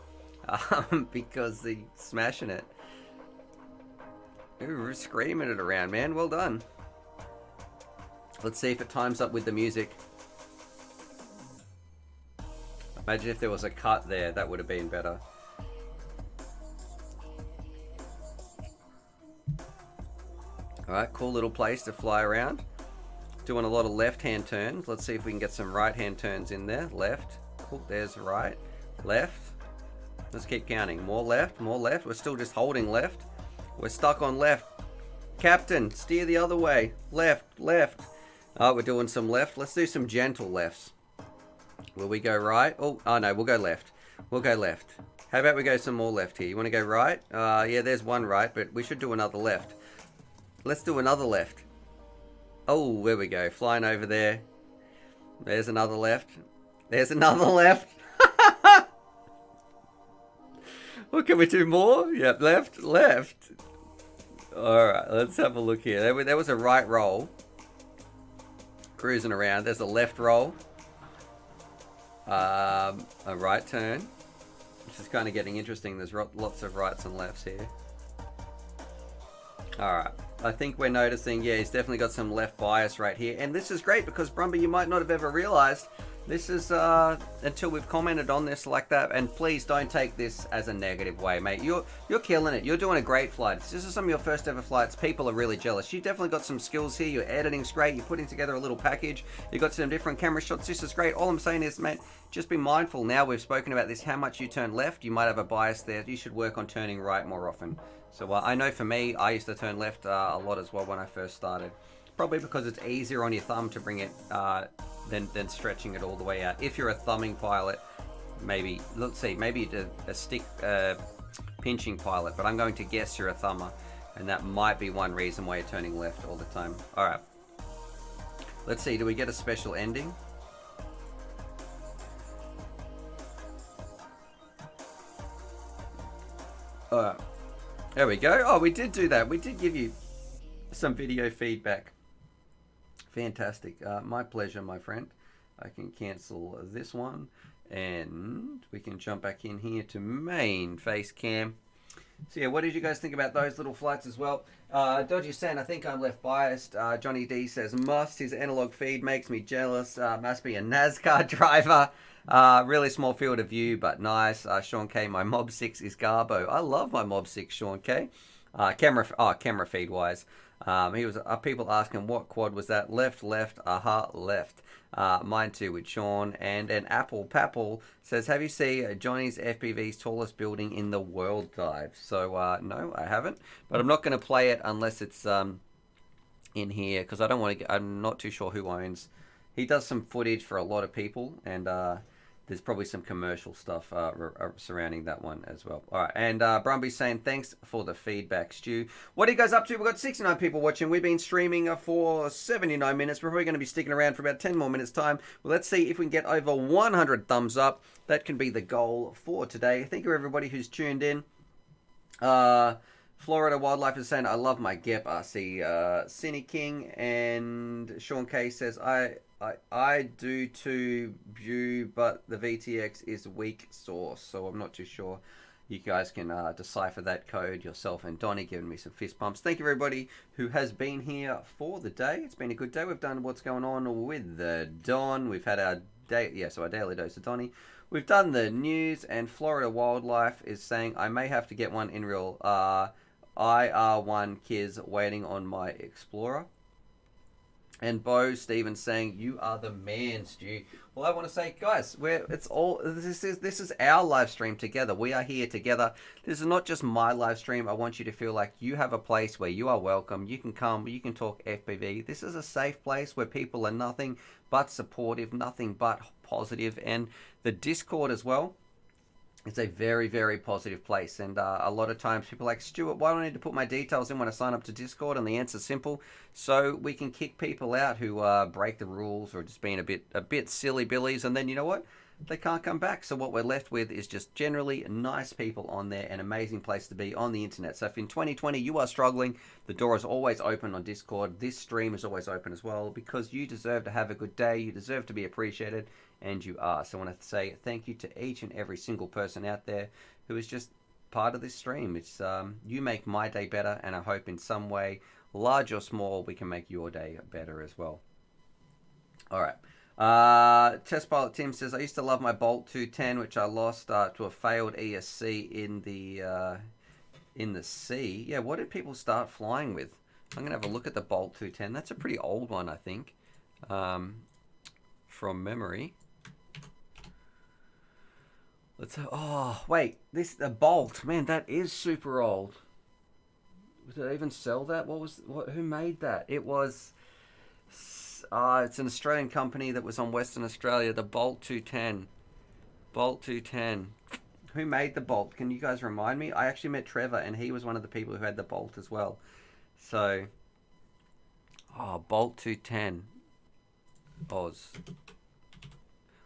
Because they're smashing it. Ooh, we're screaming it around, man. Well done. Let's see if it times up with the music. Imagine if there was a cut there. That would have been better. Alright, cool little place to fly around. Doing a lot of left-hand turns. Let's see if we can get some right-hand turns in there. Left. Cool, there's right. Left. Let's keep counting. More left, more left. We're still just holding left. We're stuck on left. Captain, steer the other way. Left, left. Oh, we're doing some left. Let's do some gentle lefts. Will we go right? Oh no, we'll go left. We'll go left. How about we go some more left here? You want to go right? Yeah, there's one right, but we should do another left. Let's do another left. Oh, there we go. Flying over there. There's another left. There's another left. What, can we do more? Yep, left, left. Alright, let's have a look here. There was a right roll. Cruising around. There's a left roll. A right turn. Which is kind of getting interesting. There's lots of rights and lefts here. Alright. I think we're noticing, yeah, he's definitely got some left bias right here. And this is great because, Brumby, you might not have ever realized this is, until we've commented on this like that. And please don't take this as a negative way, mate. You're killing it. You're doing a great flight. This is some of your first ever flights. People are really jealous. You definitely got some skills here. Your editing's great. You're putting together a little package. You got some different camera shots. This is great. All I'm saying is, mate, just be mindful. Now we've spoken about this, how much you turn left. You might have a bias there. You should work on turning right more often. So I know for me, I used to turn left a lot as well when I first started. Probably because it's easier on your thumb to bring it than stretching it all the way out. If you're a thumbing pilot, maybe, let's see, maybe a stick pinching pilot, but I'm going to guess you're a thumber, and that might be one reason why you're turning left all the time. Alright. Let's see, do we get a special ending? Alright. There we go. Oh, we did do that. We did give you some video feedback. Fantastic. My pleasure, my friend. I can cancel this one. And we can jump back in here to main face cam. So yeah, what did you guys think about those little flights as well? Dodgy Sand, I think I'm left biased. Johnny D says, must. His analog feed makes me jealous. Must be a NASCAR driver. Really small field of view, but nice. Sean K, my Mob 6 is Garbo. I love my Mob 6, Sean K. Camera feed wise. He was people asking what quad was that? Left, aha, left. Mine too with Sean. And an Apple Papple says, have you seen Johnny's FPV's tallest building in the world dive? So no, I haven't. But I'm not going to play it unless it's in here because I don't want to. I'm not too sure who owns. He does some footage for a lot of people, and there's probably some commercial stuff surrounding that one as well. All right, and Brumby's saying, thanks for the feedback, Stu. What are you guys up to? We've got 69 people watching. We've been streaming for 79 minutes. We're probably going to be sticking around for about 10 more minutes time. Well, let's see if we can get over 100 thumbs up. That can be the goal for today. Thank you, everybody who's tuned in. Florida Wildlife is saying, I love my GEP RC. Cine King and Sean K says, I do too, Bew, but the VTX is weak source, so I'm not too sure. You guys can decipher that code yourself. And Donnie giving me some fist bumps. Thank you, everybody who has been here for the day. It's been a good day. We've done what's going on with the Don. We've had our our daily dose of Donnie. We've done the news, and Florida Wildlife is saying, I may have to get one in real IR1 kids waiting on my Explorer. And Bo Stevens saying, you are the man, Stu. Well, I want to say, guys, this is our live stream together. We are here together. This is not just my live stream. I want you to feel like you have a place where you are welcome. You can come, you can talk FPV. This is a safe place where people are nothing but supportive, nothing but positive. And the Discord as well. It's a very, very positive place, and a lot of times people are like, Stuart, why do I need to put my details in when I sign up to Discord? And the answer's simple, so we can kick people out who break the rules or just being a bit silly billies, and then you know what? They can't come back. So what we're left with is just generally nice people on there, an amazing place to be on the internet. So if in 2020 you are struggling, the door is always open on Discord. This stream is always open as well, because you deserve to have a good day. You deserve to be appreciated. And you are. So I want to say thank you to each and every single person out there who is just part of this stream. It's you make my day better, and I hope in some way, large or small, we can make your day better as well. All right. Test Pilot Tim says, I used to love my Bolt 210, which I lost to a failed ESC in the sea. Yeah, what did people start flying with? I'm going to have a look at the Bolt 210. That's a pretty old one, I think, from memory. Oh, wait, the Bolt, man, that is super old. Did they even sell that? Who made that? It was, it's an Australian company that was on Western Australia, the Bolt 210. Bolt 210. Who made the Bolt? Can you guys remind me? I actually met Trevor, and he was one of the people who had the Bolt as well. So, Bolt 210. Oz.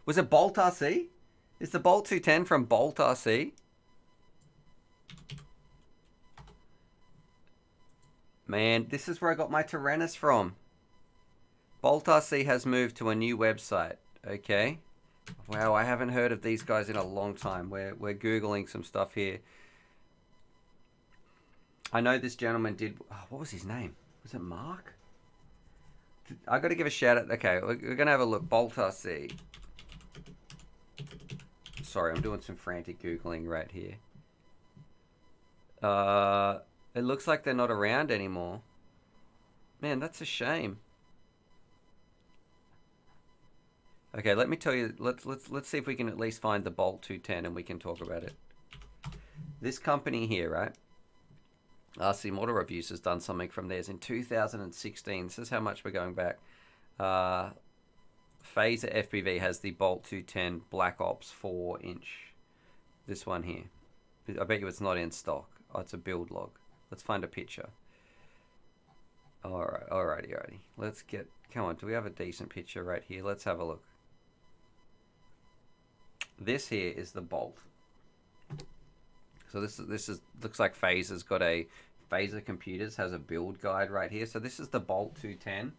Was it Bolt RC? Is the Bolt 210 from Bolt RC? Man, this is where I got my Tyrannus from. Bolt RC has moved to a new website. Okay. Wow, I haven't heard of these guys in a long time. We're Googling some stuff here. I know this gentleman did... what was his name? Was it Mark? I got to give a shout out. Okay, we're going to have a look. Bolt RC. Sorry, I'm doing some frantic Googling right here. It looks like they're not around anymore. Man, that's a shame. Okay, let me tell you. Let's see if we can at least find the Bolt 210 and we can talk about it. This company here, right? RC Model Reviews has done something from theirs in 2016. This is how much we're going back. Phaser FPV has the Bolt 210 Black Ops 4-inch. This one here. I bet you it's not in stock. Oh, it's a build log. Let's find a picture. Alrighty. Let's get... Come on, do we have a decent picture right here? Let's have a look. This here is the Bolt. So this is looks like Phaser's got a... Phaser Computers has a build guide right here. So this is the Bolt 210.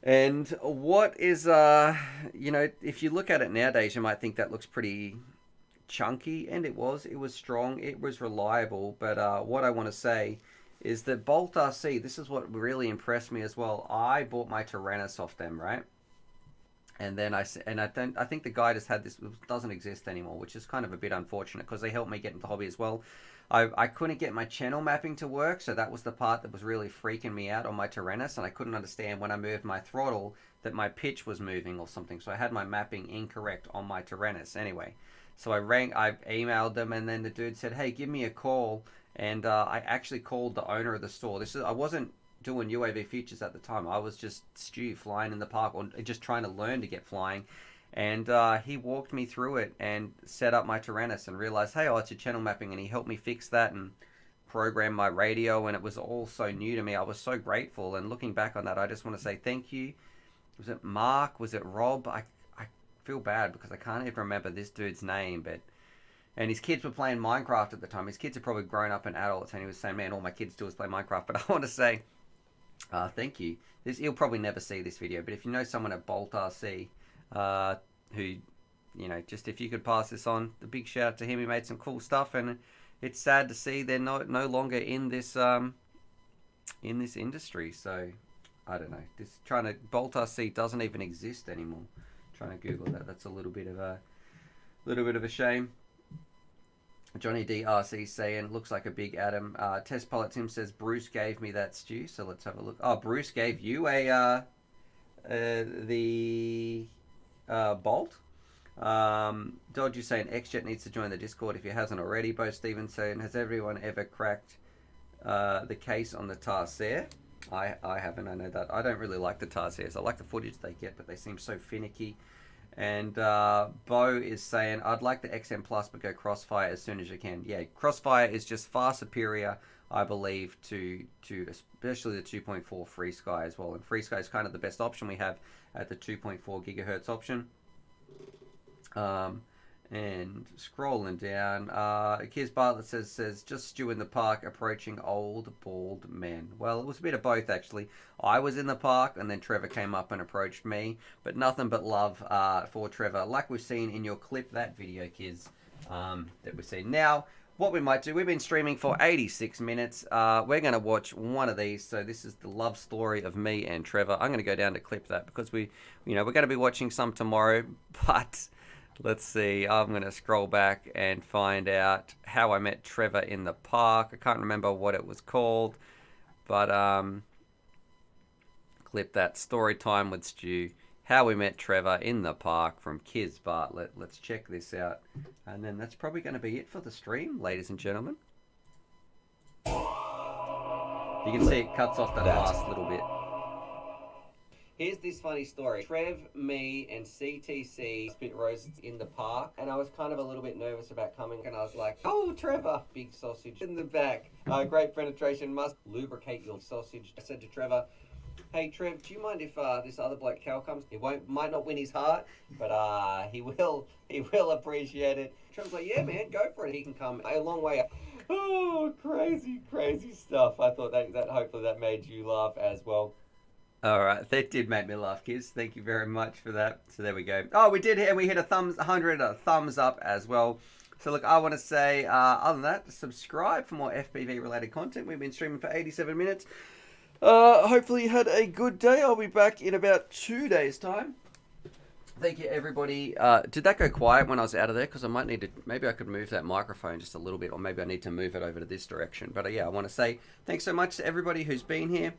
And what is, if you look at it nowadays, you might think that looks pretty chunky, and it was strong, it was reliable. But what I want to say is that Bolt RC, this is what really impressed me as well. I bought my Tyrannus off them, right? And then I think the guy just had this, doesn't exist anymore, which is kind of a bit unfortunate because they helped me get into the hobby as well. I couldn't get my channel mapping to work, so that was the part that was really freaking me out on my Tyrannus, and I couldn't understand when I moved my throttle that my pitch was moving or something. So I had my mapping incorrect on my Tyrannus anyway. So I emailed them, and then the dude said, "Hey, give me a call." And I actually called the owner of the store. I wasn't doing UAV features at the time. I was just Stu flying in the park, or just trying to learn to get flying. And he walked me through it and set up my Tyrannus and realized, hey, it's your channel mapping. And he helped me fix that and program my radio. And it was all so new to me. I was so grateful. And looking back on that, I just want to say thank you. Was it Mark? Was it Rob? I feel bad because I can't even remember this dude's name. And his kids were playing Minecraft at the time. His kids are probably grown up and adults. And he was saying, man, all my kids do is play Minecraft. But I want to say thank you. He'll probably never see this video. But if you know someone at Bolt RC, who, just if you could pass this on, a big shout out to him. He made some cool stuff, and it's sad to see they're no longer in this industry. So I don't know. Bolt RC doesn't even exist anymore. Trying to Google that. That's a little bit of a shame. Johnny DRC saying, looks like a big Adam. Test Pilot Tim says, Bruce gave me that, Stu. So let's have a look. Oh, Bruce gave you the Bolt. Dodge, you saying XJet needs to join the Discord if he hasn't already. Bo Stevens saying, has everyone ever cracked the case on the Tarsier? I haven't. I know that. I don't really like the Tarsiers. I like the footage they get, but they seem so finicky. And Bo is saying, I'd like the XM Plus, but go Crossfire as soon as you can. Yeah, Crossfire is just far superior, I believe, to especially the 2.4 Free Sky as well. And Free Sky is kind of the best option we have at the 2.4 gigahertz option. And scrolling down, Kiz Bartlett says just Stu in the park approaching old bald men. Well, it was a bit of both actually. I was in the park and then Trevor came up and approached me, but nothing but love for Trevor, like we've seen in your clip, that video, Kiz, that we've seen. Now, what we might do, we've been streaming for 86 minutes. We're going to watch one of these. So this is the love story of me and Trevor. I'm going to go down to clip that because we're going to be watching some tomorrow, but let's see. I'm going to scroll back and find out how I met Trevor in the park. I can't remember what it was called, but clip that. Story time with Stu. How we met Trevor in the park from Kiz Bartlett. Let's check this out. And then that's probably going to be it for the stream, ladies and gentlemen. You can see it cuts off that last little bit. Here's this funny story. Trev, me, and CTC spit roasts in the park, and I was kind of a little bit nervous about coming, and I was like, oh, Trevor, big sausage in the back. Great penetration, must lubricate your sausage. I said to Trevor, hey, Trev, do you mind if this other bloke, Cal, comes? He might not win his heart, but he will appreciate it. Trev's like, yeah, man, go for it. He can come a long way up. Oh, crazy, crazy stuff. I thought that hopefully that made you laugh as well. All right, that did make me laugh, kids. Thank you very much for that. So there we go. Oh, we did, and we hit a thumbs up as well. So look, I want to say, other than that, subscribe for more FPV related content. We've been streaming for 87 minutes. Hopefully you had a good day. I'll be back in about 2 days' time. Thank you, everybody. Did that go quiet when I was out of there? Because I might need to, maybe I could move that microphone just a little bit, or maybe I need to move it over to this direction. But yeah, I want to say thanks so much to everybody who's been here.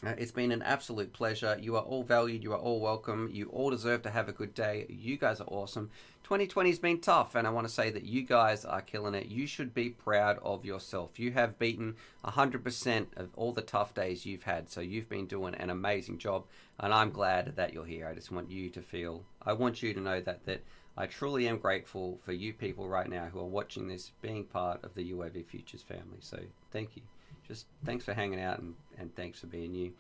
It's been an absolute pleasure. You are all valued. You are all welcome. You all deserve to have a good day. You guys are awesome. 2020's been tough, and I want to say that you guys are killing it. You should be proud of yourself. You have beaten 100% of all the tough days you've had, so you've been doing an amazing job, and I'm glad that you're here. I just want you to feel, I want you to know that I truly am grateful for you people right now who are watching this, being part of the UAV Futures family. So thank you. Just thanks for hanging out and thanks for being you.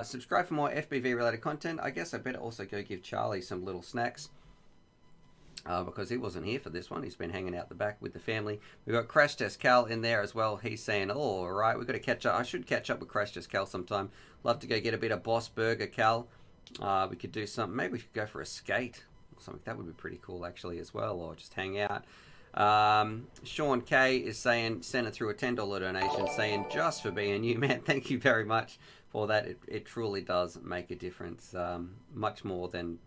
Subscribe for more FPV related content. I guess I better also go give Charlie some little snacks because he wasn't here for this one. He's been hanging out the back with the family. We've got Crash Test Cal in there as well. He's saying, oh, all right, we've got to catch up. I should catch up with Crash Test Cal sometime. Love to go get a bit of Boss Burger, Cal. We could do something. Maybe we could go for a skate. something. That would be pretty cool actually as well, or just hang out. Sean K is saying, send it through a $10 donation, saying, just for being you, man. Thank you very much for that. It truly does make a difference, much more than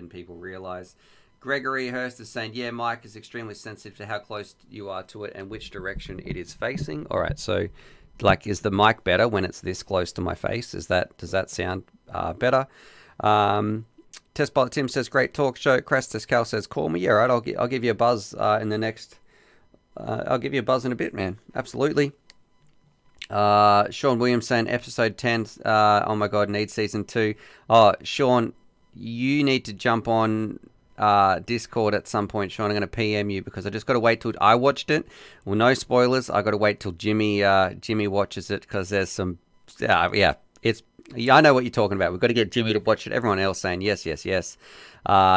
people realize. Gregory Hurst is saying, yeah, Mike is extremely sensitive to how close you are to it and which direction it is facing. All right, so like, is the mic better when it's this close to my face? Does that sound better? Test Pilot Tim says, great talk show. Crestus Cal says, call me. Yeah, all right, I'll give you a buzz in the next. I'll give you a buzz in a bit, man. Absolutely. Sean Williams saying, episode 10. Oh my God, need season 2. Oh, Sean, you need to jump on Discord at some point, Sean. I'm going to PM you because I just got to wait till I watched it. Well, no spoilers. I got to wait till Jimmy watches it because there's some. Yeah, I know what you're talking about. We've got to get Jimmy to watch it. Everyone else saying yes.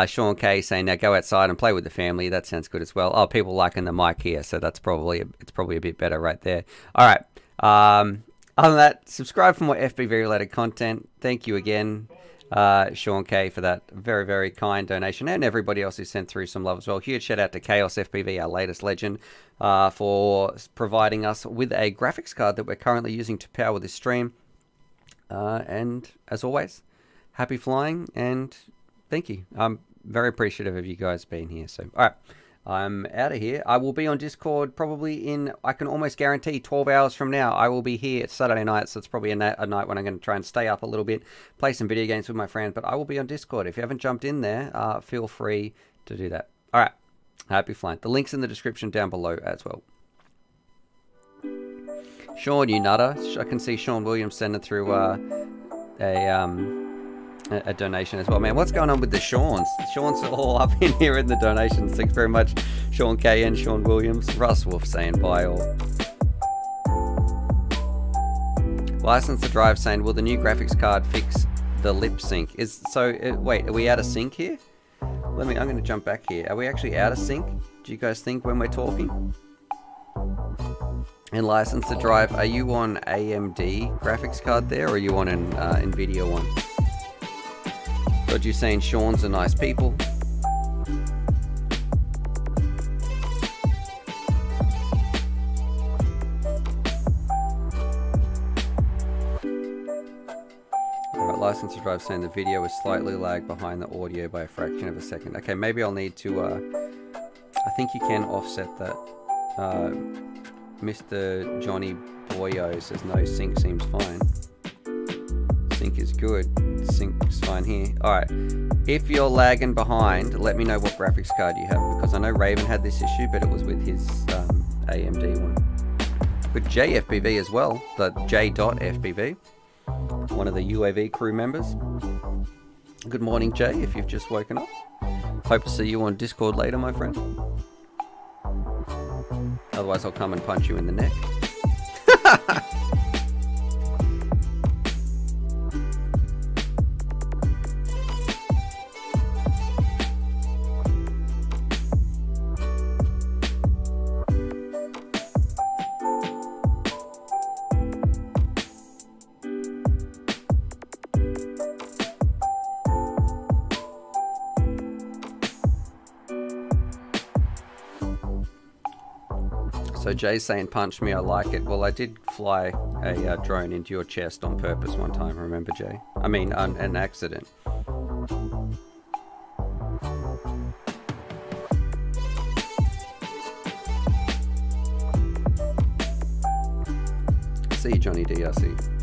Sean K saying, now go outside and play with the family. That sounds good as well. Oh, people liking the mic here, so that's probably a bit better right there. All right. Other than that, subscribe for more FPV related content. Thank you again, Sean K, for that very, very kind donation, and everybody else who sent through some love as well. Huge shout out to Chaos FPV, our latest legend, for providing us with a graphics card that we're currently using to power this stream. And as always, happy flying, and thank you. I'm very appreciative of you guys being here. So, all right, I'm out of here. I will be on Discord probably I can almost guarantee 12 hours from now. I will be here. It's Saturday night, so it's probably a night when I'm going to try and stay up a little bit, play some video games with my friend. But I will be on Discord. If you haven't jumped in there, feel free to do that. All right, happy flying. The link's in the description down below as well. Sean, you nutter. I can see Sean Williams sending through a donation as well. Man, what's going on with the Sean's? Sean's all up in here in the donations. Thanks very much, Sean K and Sean Williams. Russ Wolf saying bye all. License to Drive saying, will the new graphics card fix the lip sync? Wait, are we out of sync here? I'm going to jump back here. Are we actually out of sync? Do you guys think when we're talking? And License to Drive, are you on AMD graphics card there, or are you on an NVIDIA one? Got you saying Sean's a nice people. Alright, License to Drive saying the video is slightly lagged behind the audio by a fraction of a second. Okay, maybe I'll need to, I think you can offset that. Mr. Johnny Boyo says no, sync seems fine. Sync is good. Sync's fine here. Alright, if you're lagging behind, let me know what graphics card you have, because I know Raven had this issue, but it was with his AMD one. With JFPV as well, the J.FPV, one of the UAV crew members. Good morning, Jay, if you've just woken up. Hope to see you on Discord later, my friend. Otherwise, I'll come and punch you in the neck. So Jay's saying punch me, I like it. Well, I did fly a drone into your chest on purpose one time, remember, Jay? I mean, an accident. See you, Johnny DRC.